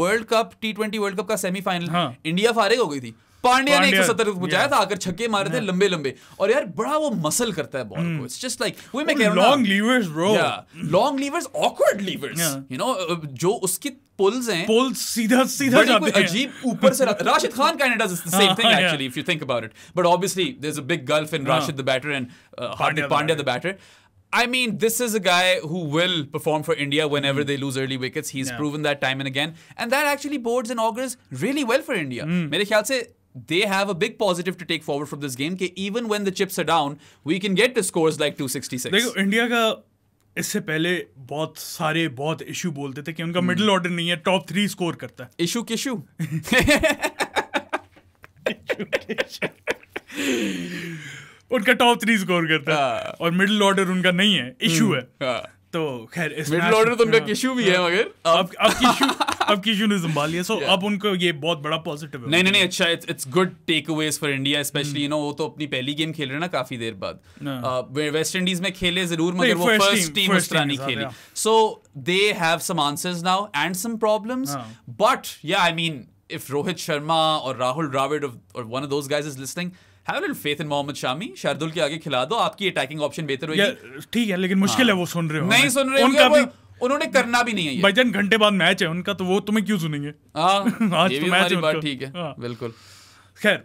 world cup T20 world cup का सेमीफाइनल, इंडिया फारिग हो गई थी, पांड्या ने 170 पहुंचाया था, आकर छक्के मारे थे लंबे लंबे, और यार बड़ा वो मसल करता है बॉल को। इट्स जस्ट लाइक वो मैं कह रहा हूं, long levers bro, long levers, awkward levers, जो उसकी पुल्स हैं, पुल्स सीधा जाते हैं, अजीब ऊपर से। Rashid Khan kind of does the same thing actually if you think about it, but obviously there's a big gulf in Rashid the batter and Hardik Pandya the batter. I mean, this is a guy who will perform for India whenever they lose early wickets. He's proven that time and again, and that actually bodes and augurs really well for India. मेरे ख्याल से they have a big positive to take forward from this game, कि even when the chips are down, we can get to scores like 266. देखो इंडिया का इससे पहले बहुत इशू बोलते थे कि उनका मिडिल ऑर्डर नहीं है, टॉप 3 स्कोर करता है। इशू किशू उनका टॉप 3 स्कोर करता है और मिडिल ऑर्डर उनका नहीं है, इशू है। तो खैर मिडिल ऑर्डर तो उनका किशू भी है, मगर अब किशू ने संभाल लिया, सो अब उनको ये बहुत बड़ा पॉजिटिव है। नहीं, अच्छा, it's good takeaways for India, specially वो तो अपनी पहली गेम खेल रहे हैं ना काफी देर बाद। वेस्ट इंडीज में खेले जरूर, मगर वो फर्स्ट टीम उस तरह नहीं खेली, so they have some answers now and some problems. But yeah I mean, if Rohit Sharma और राहुल द्रविड़ और one of those guys is listening, have a little faith in Mohammed Shami, Shardul के आगे खिला दो, आपकी अटैकिंग ऑप्शन बेहतर होगी। ठीक है, लेकिन मुश्किल है वो सुन रहे हो, नहीं सुन रहे होंगे, उन्होंने करना भी नहीं है। भाईजान घंटे बाद मैच है उनका, तो वो तुम्हें क्यों सुनेंगे? आज तो मैच है, बात ठीक है, बिल्कुल। खैर,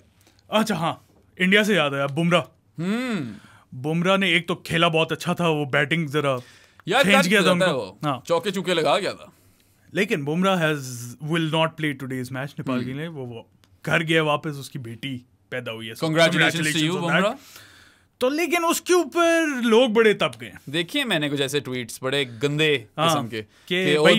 अच्छा हाँ, इंडिया से याद आया बुमराह ने एक तो खेला बहुत अच्छा था, वो बैटिंग जरा खींच गया था उनको, चौके चुके लगा गया था, लेकिन Bumrah will not play today's match Nepal के लिए। वो घर गया वापस, उसकी बेटी पैदा हुई है, कांग्रेचुलेशंस टू यू बुमराह। तो लेकिन उसके ऊपर लोग बड़े तप गए। देखिए मैंने कुछ ऐसे ट्वीट्स बड़े गंदे किस्म के कि भाई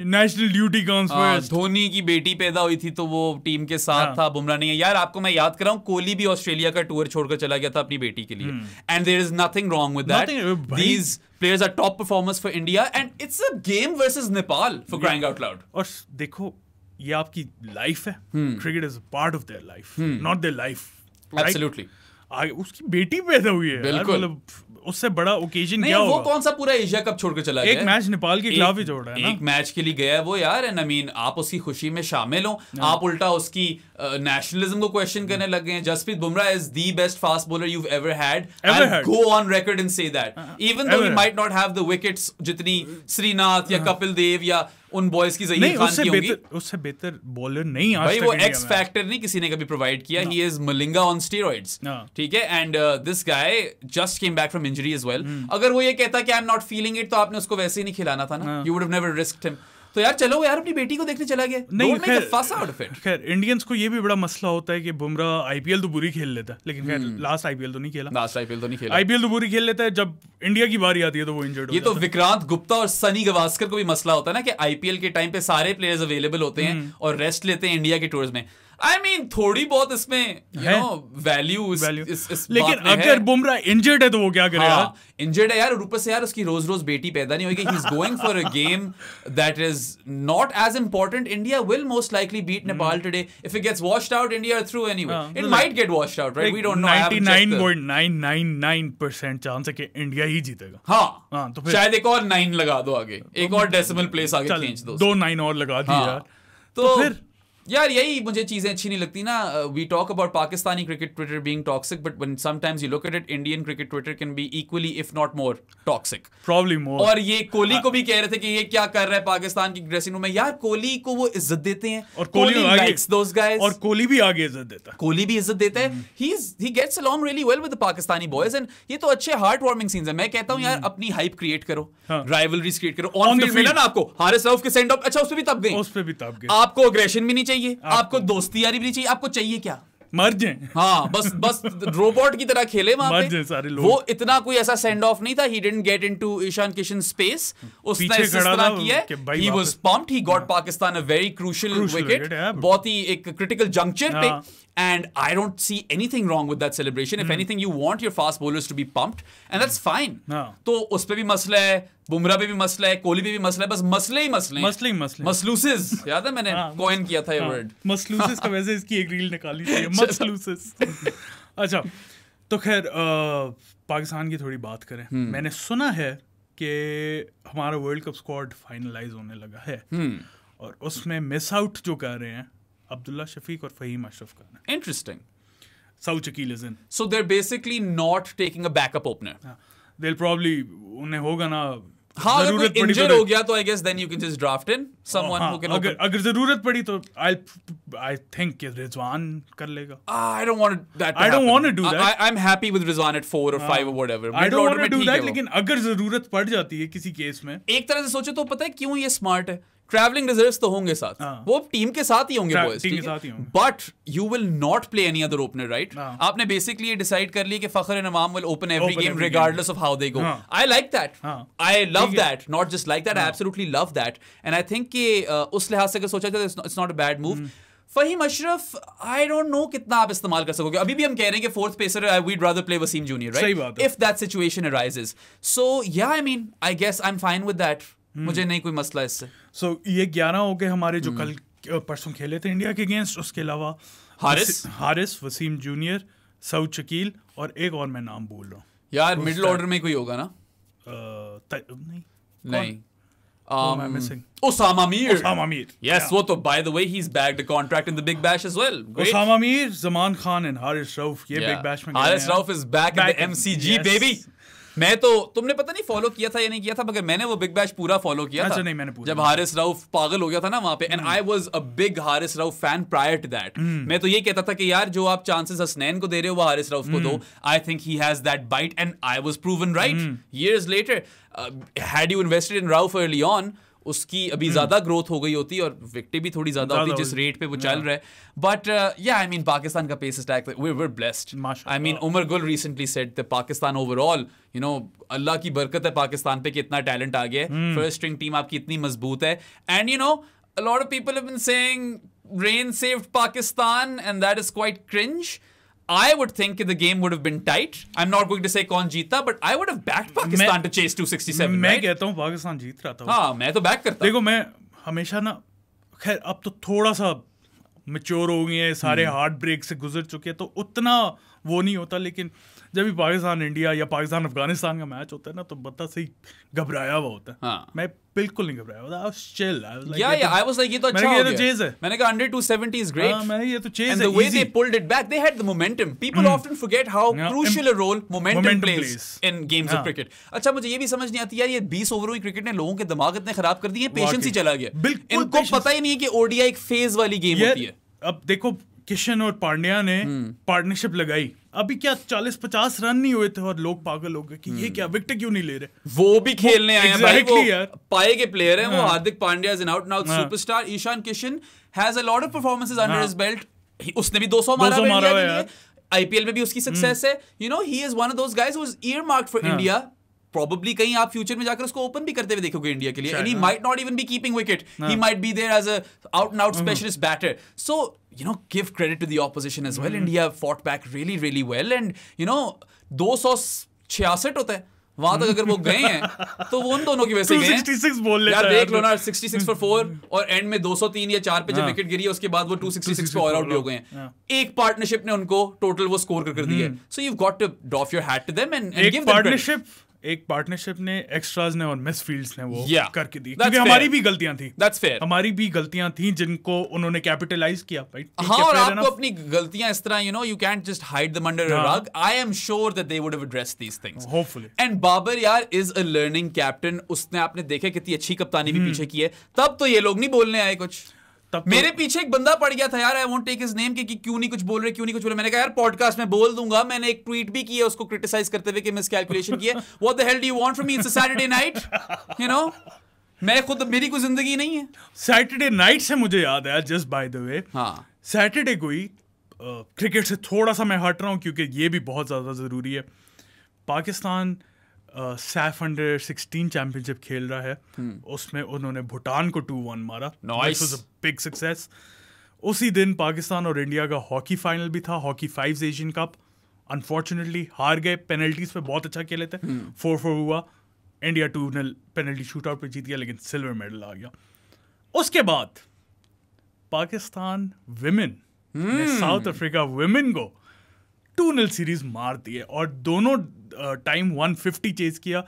national duty comes first, Dhoni की बेटी पैदा हुई थी तो वो टीम के साथ था, बुमराह नहीं है। यार आपको मैं याद कराऊं, कोहली भी ऑस्ट्रेलिया का टूर छोड़कर चला गया था अपनी बेटी के लिए, and there is nothing wrong with that. These players are top performers for India, and it's a game versus Nepal for crying out loud. और देखो ये आपकी लाइफ है, cricket is a part of their life, not their life. Absolutely. उसकी बेटी पैदा हुई है, मतलब उससे बड़ा ओकेजन क्या होगा? वो कौन सा पूरा एशिया कप छोड़कर चला गया? एक मैच नेपाल के खिलाफ ही छोड़ा है ना, एक मैच के लिए गया है वो यार, एंड आई मीन आप उसकी खुशी में शामिल हो, आप उल्टा उसकी nationalism को question करने लग गए हैं. Jasprit Bumrah is the best fast bowler you've ever had. I'll go on record and say that. Even though he might not have the wickets जितनी श्रीनाथ या कपिल देव या उन बॉयज की ज़हीर खान की होगी. उससे बेहतर बॉलर नहीं आज भाई, वो एक्स फैक्टर नहीं किसी ने कभी प्रोवाइड किया. He is Malinga on steroids. ठीक है. And this guy just came back from injury as well. अगर वो ये कहता कि I am not feeling it, तो आपने उसको वैसे ही नहीं खिलाना था ना. You would have never risked him. तो यार चलो यार, अपनी बेटी को देखने चला गया. नहीं, खैर इंडियंस को ये भी बड़ा मसला होता है कि बुमराह आईपीएल तो बुरी खेल लेता है, लेकिन खैर लास्ट आईपीएल तो नहीं खेला. आईपीएल तो बुरी खेल लेता है, जब इंडिया की बारी आती है तो वो इंजर्ड हो जाता है. ये तो विक्रांत गुप्ता और सनी गवास्कर को भी मसला होता है ना कि आईपीएल के टाइम पे सारे प्लेयर्स अवेलेबल होते हैं और रेस्ट लेते हैं इंडिया के टूर्स में. I mean, थोड़ी बहुत इसमें वैल्यू इस लेकिन अगर बुमराह इंजर्ड है तो वो क्या करेगा? इंजर्ड है यार, और ऊपर से यार उसकी रोज रोज बेटी पैदा नहीं होगी. He's going for a game that is not as important. India will most likely beat Nepal today. If it gets washed out, India are through anyway. It might get washed out, right? We don't know. 99.999% chance है कि इंडिया ही जीतेगा. हाँ, तो फिर शायद एक और 9 लगा दो आगे, एक और डेसिमल प्लेस आगे खींच दो. 2 9 और लगा दी यार. तो फिर यार यही मुझे चीजें अच्छी नहीं लगती ना. We talk about Pakistani cricket Twitter being toxic, but when sometimes you look at it, Indian cricket Twitter can be equally if not more toxic. Probably more. और ये कोहली को भी कह रहे थे कि ये क्या कर रहा है पाकिस्तान की ड्रेसिंग रूम में. यार कोहली को वो इज्जत देते हैं, और कोहली लाइक्स दोस गाइज, और कोहली भी आगे इज्जत देता है. कोहली भी इज्जत देता है. He gets along really well with the Pakistani boys, and ये तो अच्छे हार्ट वार्मिंग सीन्स है. मैं कहता हूं यार, अपनी हाइप क्रिएट करो, राइवलरीज क्रिएट करो. ऑन फील्ड मिला ना आपको हारिस रऊफ के सेंड ऑफ, अच्छा उस पे भी तब गए. आपको अग्रेशन भी नहीं चाहिए, आपको दोस्ती यारी भी नहीं चाहिए, आपको चाहिए क्या? मर जाए. हाँ, बस रोबोट की तरह खेले वहां पे. सारे लोग. वो इतना कोई ऐसा सेंड ऑफ नहीं था. He didn't get into Ishan Kishan space. उसने इस तरह किया. He was pumped. He got Pakistan a very crucial wicket, बहुत ही एक क्रिटिकल जंक्चर पे. And I don't see anything wrong with that celebration. If anything, you want your fast bowlers to be pumped, and that's fine. तो उस पे भी मसला है, बुमराह पे भी मसला है, कोहली पे भी मसला है. बस मसले ही मसलूसेस. याद है मैंने कॉइन किया था ये वर्ड मसलूसेस का. वैसे इसकी एक रील निकाली थी, मसलूसेस. अच्छा, तो खैर पाकिस्तान की थोड़ी बात करें. मैंने सुना है कि हमारा वर्ल्ड कप स्क्वाड फाइनलाइज होने लगा है, और उसमें मिस आउट जो कर रहे हैं अब्दुल्ला शफीक और फहीम अशरफ का. Interesting. South Shakil is in. So they're basically not taking a backup opener. They'll probably उन्हें होगा ना. हाँ, अगर कोई इंजर हो गया तो I guess then you can just draft in someone who can. अगर जरूरत पड़ी तो I think कि रिजवान कर लेगा. I don't want that. I don't want to do that. I'm happy with Rizwan at 4 or 5 or whatever. I don't want to do that. लेकिन अगर जरूरत पड़ जाती है किसी केस में, एक तरह से सोचे तो पता है क्यों ये स्मार्ट है. ट्रैवलिंग रिजर्व्स तो होंगे साथ, वो टीम के साथ ही होंगे boys, but you will not play any other opener, right? आपने बेसिकली ये डिसाइड कर लिया कि फखर नवाम will open every game regardless of how they go. I like that, I love that, not just like that, I absolutely love that. And I think कि उस लिहाज से अगर सोचा जाए it's not a bad move. Faheem Ashraf, I don't know कितना आप इस्तेमाल कर सकोगे. अभी भी हम कह रहे हैं कि फोर्थ पेसर है, we'd rather play Wasim junior, right? If that situation arises. So yeah, I mean, I guess I am fine with that. मुझे नहीं कोई मसला इससे. सो ये 11 हो गए हमारे जो कल परसों खेले थे इंडिया के अगेंस्ट. उसके अलावा हारिस, वसीम जूनियर, सऊद शकील, और एक और मैं नाम बोल रहा हूँ यार. मिडिल ऑर्डर में कोई होगा ना? नहीं. Osama Mir. Yes, वो तो by the way he's bagged a contract in the Big Bash as well. Great. Osama Mir, Zaman Khan and Haris Rauf ये Big Bash में. Haris Rauf is back in the MCG, baby. मैं तो, तुमने पता नहीं फॉलो किया था या नहीं किया था, मगर मैंने वो बिग बैश पूरा फॉलो किया था. नहीं, मैंने पूरा. जब हारिस रऊफ पागल हो गया था ना वहां पे, and I was a big Haris Rauf fan prior to that. मैं तो ये कहता था कि यार जो आप चांसेस हसनैन को दे रहे हो वो हारिस रऊफ को दो. I think he has that bite, and I was proven right years later. Had you invested in Rauf early on, उसकी अभी ज्यादा ग्रोथ हो गई होती और विकेटें भी थोड़ी ज्यादा होती जिस रेट पे वो चल रहा है. But yeah, I mean, Pakistan का pace attack, we're blessed. I mean, Umar Gul recently said that Pakistan overall, you know, Allah की बरकत है पाकिस्तान पे कि इतना टैलेंट आ गया है. फर्स्ट स्ट्रिंग टीम आपकी इतनी मजबूत है. And you know, a lot of people have been saying rain saved Pakistan, and that is quite cringe. I would think the game would have been tight. I'm not going to say कौन जीता, but I would have backed Pakistan to chase 267. मैं कहता हूँ पाकिस्तान जीत रहा था. हाँ, मैं तो बैक करता. देखो, मैं हमेशा ना, खैर अब तो थोड़ा सा मैच्योर हो गए हैं, सारे हार्ट ब्रेक से गुजर चुके हैं, तो उतना वो नहीं होता. लेकिन जब भी पाकिस्तान इंडिया या पाकिस्तान अफगानिस्तान का मैच होता है ना, तो बता सही घबराया हुआ होता है। मैं बिल्कुल नहीं घबराया हुआ, I was chill. I was like, I was like, ये तो अच्छा हो गया। मैंने कहा under 270 is great. मैंने ये तो chase and the way they pulled it back, they had the momentum. People often forget how crucial a role momentum plays in games of cricket. अच्छा, मुझे ये भी समझ नहीं आती यार, ये 20 ओवरों की क्रिकेट ने लोगों के दिमाग इतने खराब कर दिए, पेशेंस ही चला गया। इनको पता ही नहीं है कि ओडीआई एक फेज वाली गेम होती है। अब देखो, किशन और पांड्या ने पार्टनरशिप लगाई, अभी क्या 40-50 रन नहीं हुए थे और लोग पागल हो गए कि ये क्या, विकेट क्यों नहीं ले रहे। वो भी खेलने आए हैं भाई, वो पाए के प्लेयर हैं वो। Hardik Pandya is an out and out superstar. Ishan Kishan has a lot of performances under his belt. उसने भी 200 मारा है, आईपीएल में भी उसकी सक्सेस है। You know, he is one of those guys who is earmarked for India. Probably कहीं आप फ्यूचर में जाकर उसको ओपन भी करते हुए देखोगे इंडिया के लिए, and he might not even be keeping wicket. He might be there as a out and out specialist batter. So, you know, give credit to the opposition as well. India fought back really, really well, and you know, 266 होता है वहां तक अगर वो गए हैं तो वो उन दोनों की वजह से गए हैं। 266 बोल लेता है यार, देख लो ना, 66 for 4 और एंड में 203 या 4 पे जब विकेट गिरी है उसके बाद वो 266 पे ऑल आउट हो गए हैं। एक पार्टनरशिप ने उनको टोटल वो स्कोर कर दिया है। So you got to doff your hat to them and give them credit. एक पार्टनरशिप ने, एक्स्ट्राज ने और मिस फील्ड्स ने वो करके दी, क्योंकि हमारी भी गलतियां थी। That's fair. हमारी भी गलतियां थी जिनको उन्होंने कैपिटलाइज किया। हाँ, और आपको अपनी गलतियां इस तरह, you know, you can't just hide them under a rug. I am sure that they would have addressed these things. Hopefully. And Babar यार is a learning captain. उसने, आपने देखा कितनी अच्छी कप्तानी भी पीछे की है, तब तो ये लोग नहीं बोलने आए कुछ। मेरे पीछे एक बंदा पड़ गया था यार, I won't take his name, कि क्यों नहीं कुछ बोल रहे। मैंने कहा यार पॉडकास्ट में बोल दूंगा। मैंने एक ट्वीट भी किया उसको क्रिटिसाइज करते हुए कि मिस कैलकुलेशन की है। What the hell do you want from me, it's a Saturday night, you know. मैं खुद, मेरी कोई जिंदगी नहीं है। सैटरडे नाइट से मुझे याद आया, just by the way, Saturday को ही क्रिकेट से थोड़ा सा मैं हट रहा हूँ क्योंकि ये भी बहुत ज्यादा जरूरी है। पाकिस्तान सैफ अंडर 16 चैंपियनशिप खेल रहा है, उसमें उन्होंने भूटान को 2-1 मारा। This was a big success. उसी दिन पाकिस्तान और इंडिया का हॉकी फाइनल भी था, हॉकी 5 एशियन कप। अनफॉर्चुनेटली हार गए, पेनल्टीज पे बहुत अच्छा खेले थे, 4-4 हुआ। इंडिया 2-0 पेनल्टी शूट आउट पे जीत गया, लेकिन सिल्वर मेडल आ गया। उसके बाद पाकिस्तान विमेन ने साउथ अफ्रीका विमेन को 2-0 सीरीज मार दी है और दोनों टाइम 150 चेज किया।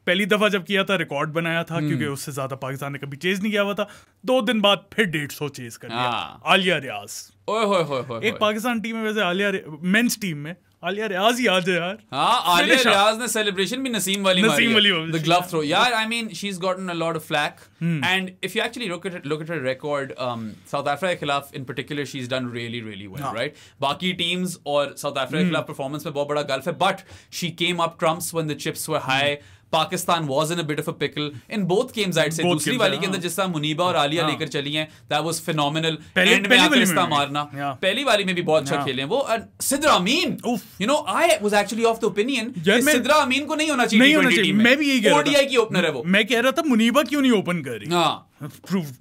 पहली दफा जब किया था रिकॉर्ड बनाया था, क्योंकि उससे ज्यादा पाकिस्तान ने कभी चेज नहीं किया हुआ था। 2 दिन बाद फिर 150 चेज कर दिया। आलिया रियाज एक पाकिस्तान टीम में, वैसे आलिया मेंस टीम में आलिया रियाज ही आज है यार। हाँ, आलिया रियाज ने सेलिब्रेशन भी नसीम वाली the glove throw यार। I mean, she's gotten a lot of flack, and if you actually look at her record, South Africa के खिलाफ in particular she's done really, really well, right? बाकी teams और South Africa के खिलाफ performance में बहुत बड़ा गल्फ है, but she came up trumps when the chips were high. Pakistan was in a bit of a pickle in both games, I'd say. दूसरी वाली के अंदर जिस तरह मुनीबा और आलिया लेकर चली हैं, that was phenomenal. End में आकर इसका मारना, पहली वाली में भी बहुत अच्छा खेले हैं वो। सिद्रा अमीन, you know, I was actually of the opinion कि सिद्रा अमीन को नहीं होना चाहिए टीम में। मैं भी यही कह रहा था, ओडीआई की ओपनर है वो। मैं कह रहा था मुनीबा क्यों नहीं ओपन कर रही।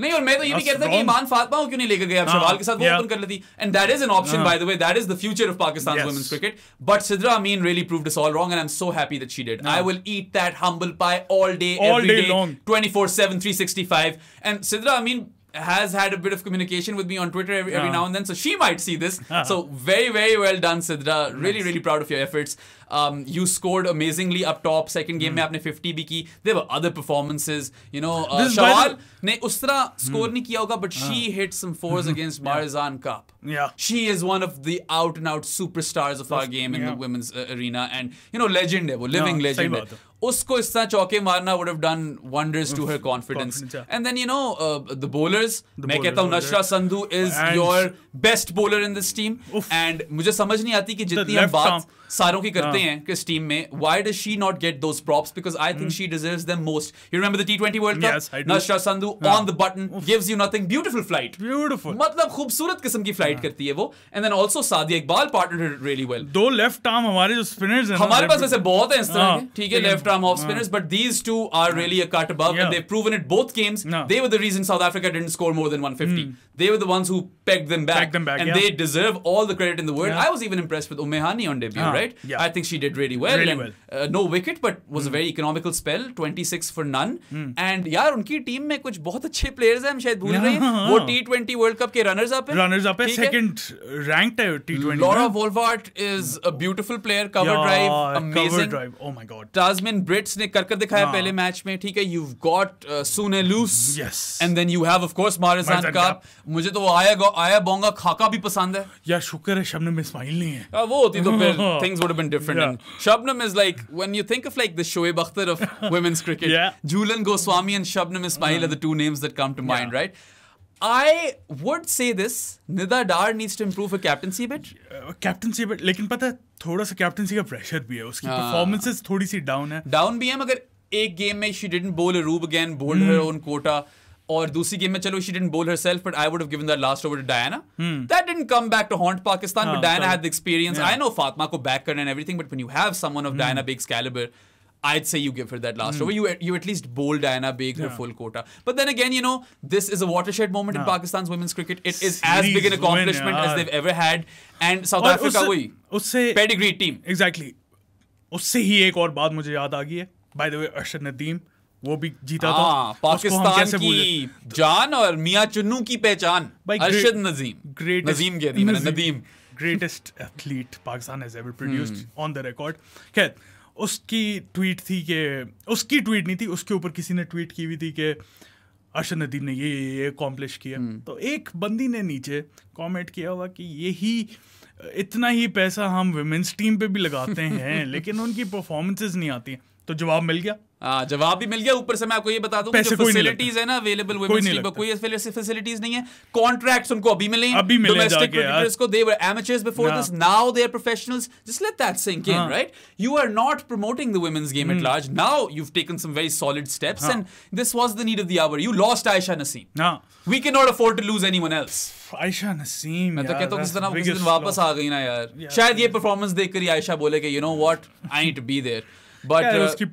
नहीं, और मैं तो ये भी कहता कि ईमान फातिमा को क्यों नहीं लेकर गए, अब शवाल के साथ वो ओपन कर लेती। And that is an option, by the way, that is the future of Pakistan women's cricket. But Sidra Amin really proved us all wrong, and I am so happy that she did. I will eat that humble pie all day, every day, 24/7, 365. And Sidra Amin has had a bit of communication with me on Twitter every now and then, so she might see this. So very, very well done, Sidra. Really, really proud of your efforts. You scored amazingly up top. Second game में आपने 50 भी की. There were other performances. You know, Shawal ने उस तरह score नहीं किया होगा, but she hit some fours against Marizan Cup. Yeah. She is one of the out and out superstars of our game in the women's arena, and you know, legend है वो, living legend है. उसको इस तरह चौके मारना would have done wonders to her confidence. And then you know, the bowlers, मैं कहता हूँ नशरा Sandhu is your best bowler in this team. And मुझे समझ नहीं आती कि जितनी हम बात सारों की करते हैं किस टीम में, why does she not get those props? Because I think she deserves them most. You remember the T20 World Cup? Yes, I do. Nashra Sandhu on the button, gives you nothing. Beautiful flight. Beautiful. मतलब खूबसूरत किस्म की फ्लाइट करती है वो. And then also Sadia Iqbal partnered her really well. दो लेफ्ट आर्म हमारे जो स्पिनर्स हैं, हमारे पास ऐसे बहुत हैं इस तरह के, ठीक है, left arm off spinners, but these two are really a cut above, and they've proven it both games. They were the reason South Africa didn't score more than 150. They were the ones who pegged them back, and they deserve all the credit in the world. I was even impressed with Ummehani on debut, right? I think she did really well. No wicket, but was a very economical spell, 26 for none. And यार उनकी टीम में कुछ बहुत अच्छे प्लेयर्स हैं, हम शायद भूल रहे हैं, वो T20 वर्ल्ड कप के रनर्स अप है, सेकंड रैंक्ड है T20. Laura Wolvaert is a beautiful player, cover drive, amazing. Oh my god. Tasmin Brits ने कर दिखाया पहले मैच में, ठीक है. You've got Sune Loose, and then you have of course Marizan Cup. मुझे तो वो आया बोंगा खाका भी पसंद है यार. शुक्र है शबनम इस्माइल नहीं है. वो होती तो फिर things would have been different. And Shabnam is like, when you think of like the Shoaib Akhtar of women's cricket, Jhulan Goswami and Shabnam Ismail are the two names that come to mind, right? I would say this, Nida Dar needs to improve her captaincy a bit. Captaincy a bit, लेकिन पता है थोड़ा सा captaincy का pressure भी है, उसकी performances थोड़ी सी down है. Down भी है, मगर एक गेम में she didn't bowl a Rube again, bowled her own quota. और दूसरी गेम में चलो she didn't bowl herself, but I would have given that last over to Diana. That didn't come back to haunt Pakistan, but Diana had the experience. I know Fatma को back करना and everything, but when you have someone of Diana Beg's caliber, I'd say you give her that last over. You at least bowl Diana Beg her full quota. But then again, you know, this is a watershed moment in Pakistan's women's cricket. It is as big an accomplishment as they've ever had. And South Africa वही pedigree team. Exactly. उससे ही एक और बात मुझे याद आ गई है. By the way, Arshad Nadeem वो भी जीता था. पाकिस्तान की जान और मियां चुन्नू की पहचान, अरशद नदीम कह दी मैंने, Nadeem. Greatest athlete Pakistan has ever produced on the record. खैर उसकी ट्वीट थी कि उसकी ट्वीट नहीं थी, उसके ऊपर किसी ने ट्वीट की हुई थी कि अरशद नदीम ने ये अकॉम्प्लिश किया. तो एक बंदी ने नीचे कमेंट किया हुआ कि यही इतना ही पैसा हम वुमेन्स टीम पे भी लगाते हैं लेकिन उनकी परफॉर्मेंसेस नहीं आती. तो जवाब मिल गया. जवाब भी मिल गया. ऊपर से मैं आपको ये बता दूं, जो फैसिलिटीज है ना अवेलेबल वुमेन्स टीम पर, कोई फैसिलिटीज नहीं है. कॉन्ट्रैक्ट्स उनको अभी मिले हैं. डोमेस्टिक क्रिकेटर्स को, they were amateurs before this, now they are professionals. Just let that sink in, right? You are not promoting the women's game at large. Now you have taken some very solid steps and this was the need of the hour. You lost Ayesha Naseem. We can not afford to lose anyone else. Ayesha Naseem, मैं तो कहता हूं किसी दिन वापस आ गई ना यार. शायद ये परफॉर्मेंस देखकर ही आयशा बोले कि you know what, I need to be there. But उसकी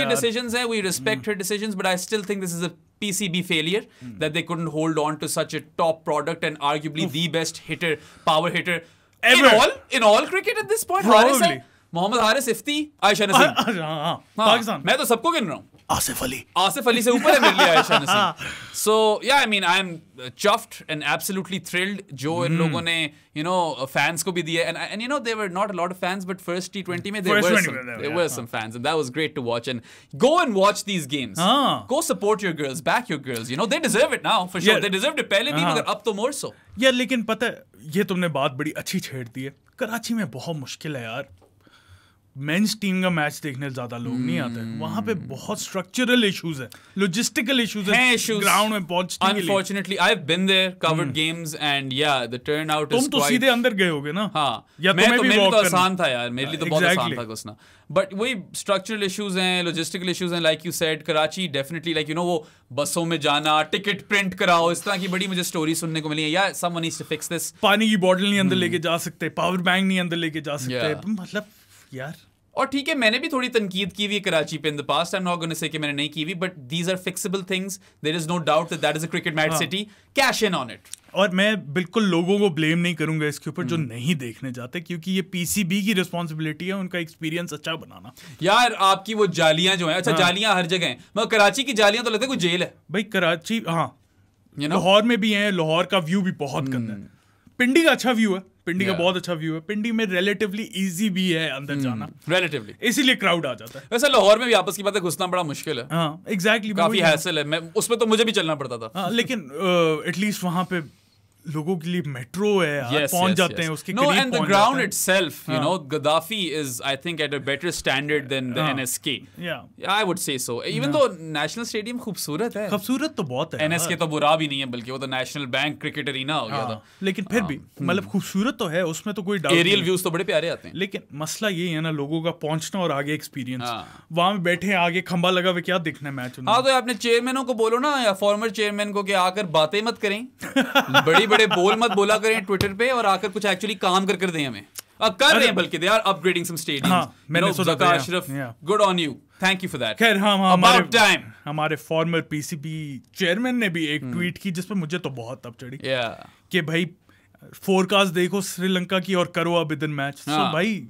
decisions हैं, we respect her decisions, but I still think this is a PCB failure that they couldn't hold on to such a top product and arguably the best hitter, power hitter in all cricket at this point. Haris है, मोहम्मद हारिस, इफ्ती, आयशा नसीम. पाकिस्तान मैं तो सबको गिन रहा हूँ. आसिफ अली से ऊपर है मेरे लिए Ayesha Naseem. So yeah, I mean, I'm chuffed and absolutely thrilled. जो इन लोगों ने, you know, fans को भी दिया, and you know, there were not a lot of fans, but first T20 में there were some fans, and that was great to watch. And go and watch these games. Go support your girls, back your girls. You know, they deserve it now for sure. They deserved it पहले भी, मगर अब तो more so. यार लेकिन पता है, ये तुमने बात बड़ी अच्छी छेड़ दी है. कराची में बहुत मुश्किल है यार. मेंस टीम का मैच देखने ज्यादा लोग नहीं आते. वहां पे बहुत स्ट्रक्चरल इश्यूज है, लॉजिस्टिकल इश्यूज है ग्राउंड में पहुंचने के लिए. Unfortunately, I've been there, covered games, and yeah, the turnout is तुम तो सीधे अंदर गए होगे ना. हाँ, या मेरे लिए तो आसान था यार, मेरे लिए तो बहुत आसान था घुसना. बट वही स्ट्रक्चरल इश्यूज हैं, लॉजिस्टिकल इश्यूज हैं. Like you said, Karachi definitely, like you know, वो बसों में जाना, टिकट प्रिंट कराओ, इस तरह की बड़ी मुझे स्टोरी सुनने को मिली है. यार someone needs to fix this. पानी की बॉटल नहीं अंदर लेके जा सकते, पावर बैंक नहीं अंदर लेके जा सकते. मतलब यार, और ठीक है, मैंने भी थोड़ी तनकीद की हुई है कराची पे in the past. I am not gonna say कि मैंने नहीं की हुई, but these are fixable things. There is no doubt that that is a cricket match city. Cash in on it. और मैं बिल्कुल लोगों को ब्लेम नहीं करूंगा इसके ऊपर जो नहीं देखने जाते, क्योंकि ये पीसीबी की रिस्पॉन्सिबिलिटी है उनका एक्सपीरियंस अच्छा बनाना. यार आपकी वो जालियां जो हैं, अच्छा जालियां हर जगह हैं, मगर कराची की जालियां तो लगता है कोई जेल है भाई. कराची, हाँ, लाहौर में भी है. लाहौर का व्यू भी बहुत गंदा है. पिंडी का अच्छा व्यू है, पिंडी का बहुत अच्छा व्यू है. पिंडी में रिलेटिवली इजी भी है अंदर जाना, रिलेटिवली, इसीलिए क्राउड आ जाता है. वैसे लाहौर में भी आपस की बात है, घुसना बड़ा मुश्किल है. हाँ, एग्जैक्टली, काफी हैसल है. मैं उसमें तो मुझे भी चलना पड़ता था. लेकिन एटलीस्ट वहां पे लोगों के लिए मेट्रो है, पहुंच जाते हैं उसके करीब. And the ground itself, you know, Gaddafi is, I think, at a better standard than the NSK. Yeah, I would say so. Even though National Stadium खूबसूरत है. खूबसूरत तो बहुत है. NSK तो बुरा भी नहीं है, बल्कि वो तो नेशनल बैंक क्रिकेट अरीना हो गया था. लेकिन फिर भी मतलब खूबसूरत तो है, उसमें तो कोई डाउट नहीं. एरियल व्यूज तो बड़े प्यारे आते हैं. लेकिन मसला यही है ना, लोगों का पहुंचना और आगे एक्सपीरियंस. वहां में बैठे आगे खंबा लगा हुआ, क्या देखना है मैच. हाँ, तो अपने चेयरमैनों को बोलो ना, या फॉर्मर चेयरमैन को, कि आकर बातें मत करें, बड़ी बड़े बोल मत बोला करें ट्विटर पे, और आकर कुछ एक्चुअली काम कर दें हमें. कर रहे हैं, बल्कि they are upgrading some stadiums. मैंने सोचा था Ashraf, good on you, thank you for that. खैर, हमारे फॉर्मर पीसीबी चेयरमैन ने भी एक ट्वीट की जिसपे मुझे तो बहुत तब चढ़ी कि भाई फोरकास्ट देखो श्रीलंका की और करो अब विद इन मैच. सो भाई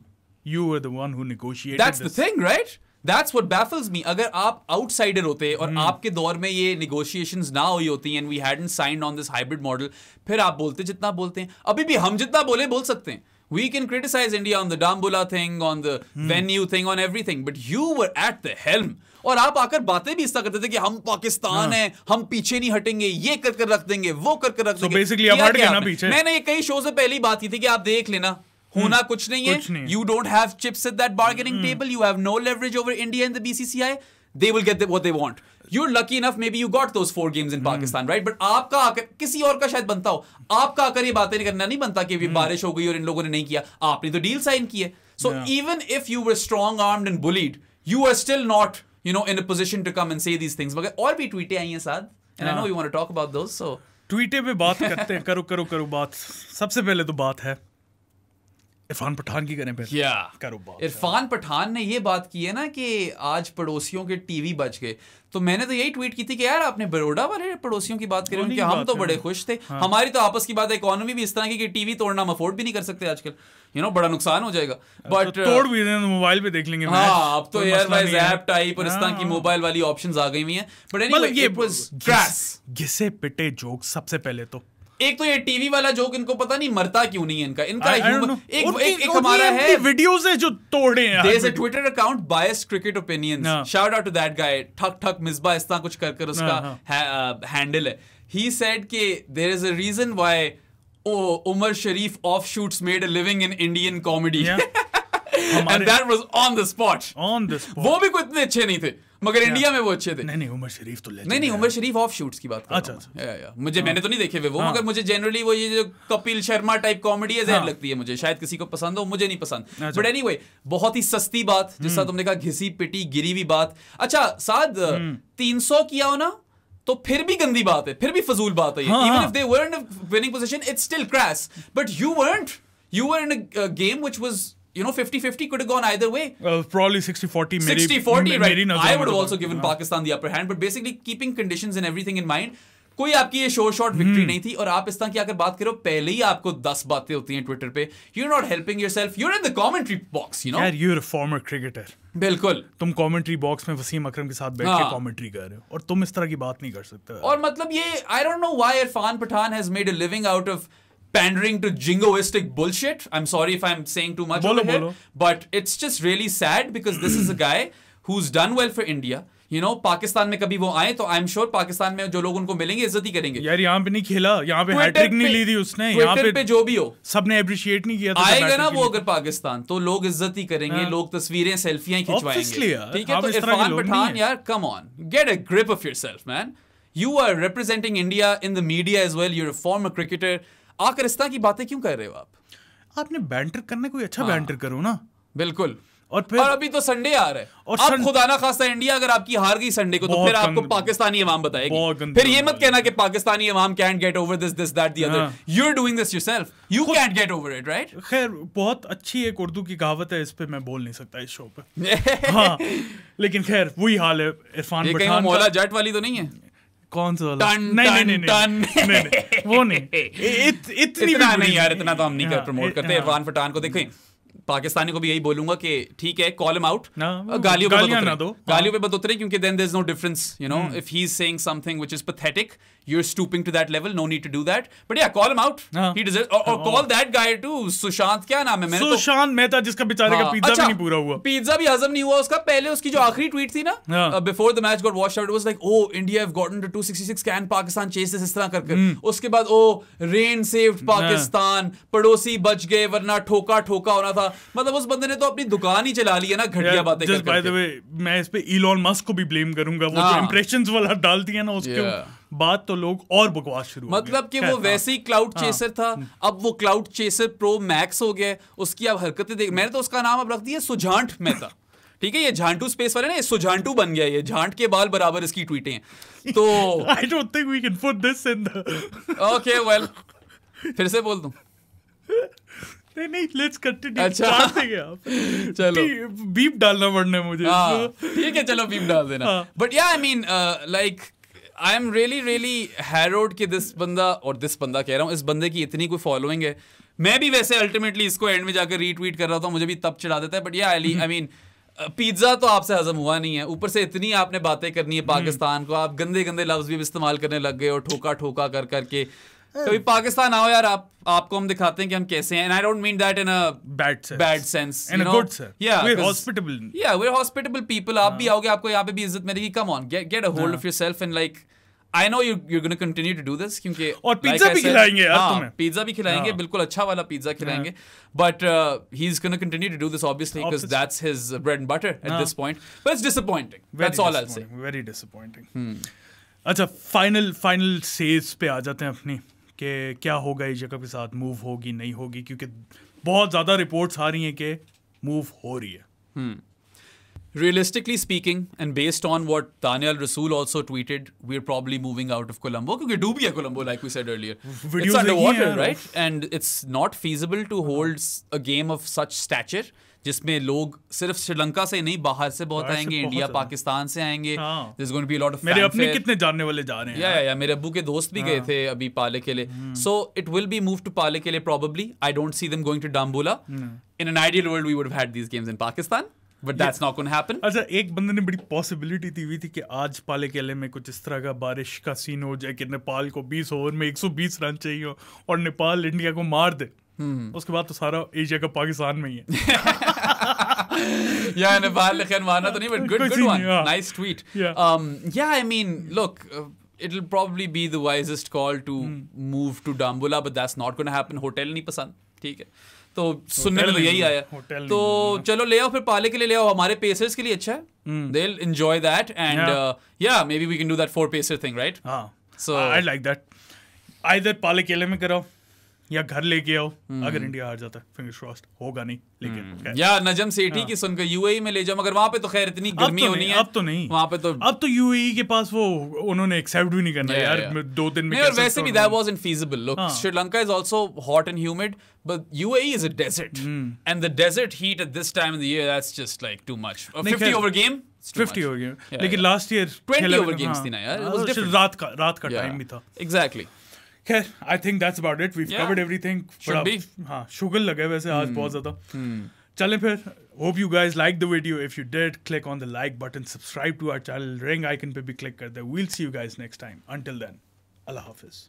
You were the one who negotiated That's the thing, right? That's what baffles me. अगर आप outsider होते और आपके दौर में ये negotiations ना हुई होती and we hadn't signed on this hybrid model, फिर आप बोलते जितना बोलते हैं, अभी भी हम जितना बोल सकते हैं. We can criticize India on the Dambula thing, on the venue thing, on everything, but you were at the helm. और आप आकर बातें भी इस तरह करते थे कि हम पाकिस्तान हैं, हम पीछे नहीं हटेंगे, ये कर रख देंगे, वो कर रख देंगे. So basically आप हट गए ना पीछे. मैंने ये कई शो से पहली बात की थी कि आप देख लेना, होना कुछ नहीं है. You don't have chips at that bargaining table. You have no leverage over India and the BCCI. They will get what they want. You're lucky enough, maybe you got those 4 games in Pakistan, right? But आपका आकर किसी और का शायद बनता हो, आपका आकर ये बातें करना नहीं बनता कि बारिश हो गई और इन लोगों ने नहीं किया. आपने तो डील साइन की है. So even if you were strong-armed and bullied, you are still not, in a position to come and say these things. मगर और भी ट्वीटें आई हैं साथ, and I know you want to talk about those. So ट्वीटें पे बात करते हैं. करो बात. सबसे पहले तो बात है इरफान पठान की करें पहले. करो बात. इरफान पठान ने ये बात की है ना कि आज पड़ोसियों के टीवी बच गए. तो मैंने तो यही ट्वीट की थी कि यार आपने बड़ौदा वाले पड़ोसियों की बात करें कि हम तो बड़े खुश थे. हमारी तो आपस की बात है. इकोनॉमी भी इस तरह की कि टीवी तोड़ना हम अफोर्ड भी नहीं कर सकते आजकल. बड़ा नुकसान हो जाएगा. बट तोड़ भी दें, मोबाइल पे देख लेंगे. हाँ, अब तो एयरवाइज ऐप टाइप और इस तरह की मोबाइल वाली ऑप्शंस आ गई हुई हैं. But anyway it was crash. घिसे पिटे जोक. सबसे पहले तो एक तो ये टीवी वाला जोक, इनको पता नहीं मरता क्यों नहीं है इनका एक हमारा है वीडियोस है जो तोड़े हैं. There's a Twitter account biased cricket opinions. Shout out to that guy. ठक मिसबा इस तरह कुछ कर उसका हैंडल है. He said कि there is a reason why Umar Sharif offshoots made a living in Indian comedy. And that was on the spot. वो भी कोई इतने अच्छे नहीं थे, मगर इंडिया में वो अच्छे थे. नहीं उमर शरीफ तो नहीं उमर शरीफ ऑफ शूट्स की बात कर रहा हूं. मुझे मैंने तो नहीं देखे वो, मगर मुझे जनरली वो ये जो कपिल शर्मा टाइप कॉमेडी है जहर लगती है मुझे. शायद किसी को पसंद हो, मुझे नहीं पसंद. बट एनीवे बहुत ही सस्ती बात, जिस तरह तुमने कहा घिसी पिटी गिरी हुई बात. अच्छा साद 300 किया हो ना तो फिर भी गंदी बात है, फिर भी फजूल बात है. Even if they were in a winning position, it's still crass. But you weren't. You were in a game which was 50-50, could have gone either way. Probably 60-40. 60-40, right. I would have also given Pakistan the upper hand, but basically keeping conditions and everything in mind. कोई आपकी ये शॉर्ट विक्ट्री नहीं थी. और आप इस तरह की अगर बात करो, पहले ही आपको 10 बातें होती हैं ट्विटर पे. You're not helping yourself. You're in the commentary box, यार you're a former cricketer. बिल्कुल. तुम कमेंट्री बॉक्स में वसीम अकरम के साथ बैठ के कमेंट्री कर रहे हो और तुम इस तरह की बात नहीं कर सकते. और मतलब ये I don't know why Irfan Pathan has made a living out of pandering to jingoistic bullshit. I'm sorry if I'm saying too much over here, but it's just really sad because this is a guy who's done well for India. Pakistan में कभी वो आए तो आई एम श्योर पाकिस्तान में जो लोग उनको मिलेंगे इज्जत ही करेंगे. यार यहाँ पे नहीं खेला, यहाँ पे हैट्रिक नहीं ली थी उसने. यहाँ पे जो भी हो सबने अप्रिशिएट नहीं किया. आएगा ना वो अगर पाकिस्तान, तो लोग इज्जत ही करेंगे. लोग तस्वीरें सेल्फियां खिंचवाएंगे. ठीक है. तो इरफान पठान यार, come on, get a grip of yourself man. You are representing India in the media as well. You are a former cricketer. आकर इस तरह की बातें क्यों कर रहे हो आप? आपने बैंटर करना, कोई अच्छा बैंटर करो ना. बिल्कुल. और अभी तो संडे आ रहा है. और अब खुदा ना खास्ता इंडिया अगर आपकी हार गई संडे को, तो फिर आपको पाकिस्तानी अवाम बताएगी. फिर ये मत कहना कि पाकिस्तानी अवाम can't get over this that the other. You are doing this yourself. You can't get over it, right? खैर बहुत अच्छी एक उर्दू की कहावत है, इस पे मैं बोल नहीं सकता इस शो पे. हाँ, लेकिन खैर वही हाल है इरफान पठान. मौला जट वाली तो नहीं है? कौन सा वाला? नहीं, वो नहीं. इतना नहीं यार, इतना तो हम नहीं प्रमोट करते इरफान पठान को. देखें, पाकिस्तानी को भी यही बोलूंगा कि ठीक है, कॉल हिम आउट. गालियों पे मत उतरे, क्योंकि then there's no difference, if he's saying something which is pathetic, you're stooping to that level, no need to do that. But yeah, call him out. He deserves, or call that guy too. Sushant, क्या नाम है? सुशांत मेहता, जिसका बेचारे का पिज्जा भी नहीं पूरा हुआ. पिज्जा भी हजम नहीं हुआ उसका. पहले उसकी जो आखिरी ट्वीट थी ना, before the match got washed out, it was like, oh, India have gotten to 266, can Pakistan chase this, इस तरह कर. उसके बाद oh, rain saved Pakistan, पड़ोसी बच गए वरना ठोका होना था. मतलब उस बंदे ने तो अपनी दुकान ही चला ली है ना घटिया बातें करके. बाय द वे, मैं इस पे इलॉन मस्क को भी ब्लेम करूंगा. वो जो इंप्रेशंस वाला डालती है ना, उसके बाद तो लोग और बकवास शुरू. मतलब कि वो वैसे ही क्लाउड चेसर था, अब वो क्लाउड चेसर प्रो मैक्स हो गया. उसकी अब हरकतें देख, मैंने तो उसका नाम अब रख दिया सुझांट मेहता. ठीक है, ये झांटू स्पेस वाले ना, ये सुझांटू बन गया. ये झांट के बाल बराबर इसकी ट्वीटें हैं. तो I don't think we can put this in the. Okay well, फिर से बोल दूं? नहीं, लेट्स कंटिन्यू. अच्छा चलो, बीप डालना पड़ना है मुझे. ठीक है, चलो बीप डाल देना. But yeah I mean like I am really Herod कि दिस बंदा कह रहा हूँ, इस बंदे की इतनी कोई फॉलोइंग है. मैं भी वैसे अल्टीमेटली इसको एंड में जाकर रीट्वीट कर रहा था, मुझे भी तब चिढ़ा देता है, but yeah I mean pizza तो आपसे हजम हुआ नहीं है, ऊपर से इतनी आपने बातें करनी है पाकिस्तान को, आप गंदे गंदे लफ्ज भी इस्तेमाल करने लग गए और ठोका ठोका कर करके। कभी पाकिस्तान आओ यार, आपको हम दिखाते हैं कि हम कैसे हैं, and I don't mean that in a bad sense, in a good sense. We're hospitable. Yeah, we're hospitable people. आप भी आओगे, आपको यहाँ पे भी इज्जत मिलेगी. Come on, get a hold of yourself and like, I know you're going to continue to do this क्योंकि और पिज्जा भी खिलाएंगे यार तुम्हें, पिज्जा भी खिलाएंगे, बिल्कुल अच्छा वाला पिज्जा खिलाएंगे, but he's going to continue to do this obviously because that's his bread and butter at this point, but it's disappointing. That's all I'll say. Very disappointing. अच्छा, फाइनल सेज पे आ जाते हैं अपनी, कि क्या होगा इस जगह के साथ, मूव होगी नहीं होगी, क्योंकि बहुत ज्यादा रिपोर्ट्स आ रही हैं कि मूव हो रही है. Realistically speaking, and based on what Daniel Rasool also tweeted, we're probably moving out of Colombo. Because डूबी है Colombo, like we said earlier. It's underwater, right? And it's not feasible to hold a game of such stature, जिसमें लोग सिर्फ श्रीलंका से नहीं, बाहर से बहुत आएंगे, इंडिया पाकिस्तान से आएंगे. There's going to be a lot of मेरे अपने कितने जानने वाले जा रहे हैं. या मेरे अब्बू के दोस्त भी गए थे अभी पाले के लिए. So it will be moved to पाले के लिए probably. I don't see them going to Dambulla. In an ideal world, we would have had these games in Pakistan. But that's not going to happen. अच्छा, एक बंदे ने बड़ी पॉसिबिलिटी दी हुई थी कि आज पाले केले में कुछ इस तरह का बारिश का सीन हो जाए कि नेपाल को 20 ओवर में 120 रन चाहिए और नेपाल इंडिया को मार दे. उसके बाद तो सारा एशिया का पाकिस्तान में ही है. या नेपाल ने खैर मारना तो नहीं, but good one. Nice tweet. Yeah, I mean, look, it'll probably be the wisest call to move to Dambulla, but that's not going to happen. Hotel नहीं पसंद, ठीक है. तो सुनने में तो यही आया, तो चलो ले आओ फिर, पाले के लिए ले आओ, हमारे पेसर्स के लिए अच्छा है. They'll enjoy that and yeah, maybe we can do that 4 pacer thing, right? So I like that. Either पाले केले में कराओ या घर लेके आओ. अगर इंडिया हार जाता है, फिंगर्स क्रॉस्ड, होगा नहीं लेकिन या नजम सेठी की सुनकर यूएई में ले जाओ, मगर वहां पे तो खैर इतनी गर्मी होनी है. अब तो नहीं, वहां पे तो अब तो यूएई के पास वो उन्होंने एक्सेप्ट भी नहीं करना यार. 2 दिन में और वैसे भी that wasn't feasible. Look, Sri Lanka is also hot and humid, but UAE is a desert, and the desert heat at this time of the year, that's just like too much. A 50 over game, 50 over game. लेकिन लास्ट ईयर 20 over games थी ना यार. It was different. रात का टाइम भी था. Exactly. खैर, I think that's about it. We've covered everything. Should be. हाँ, शुगर लगे वैसे आज बहुत ज्यादा. चलें फिर. Hope you guys liked the video. If you did, click on the like button, subscribe to our channel, ring icon पे भी click कर दे. We'll see you guys next time. Until then, Allah Hafiz.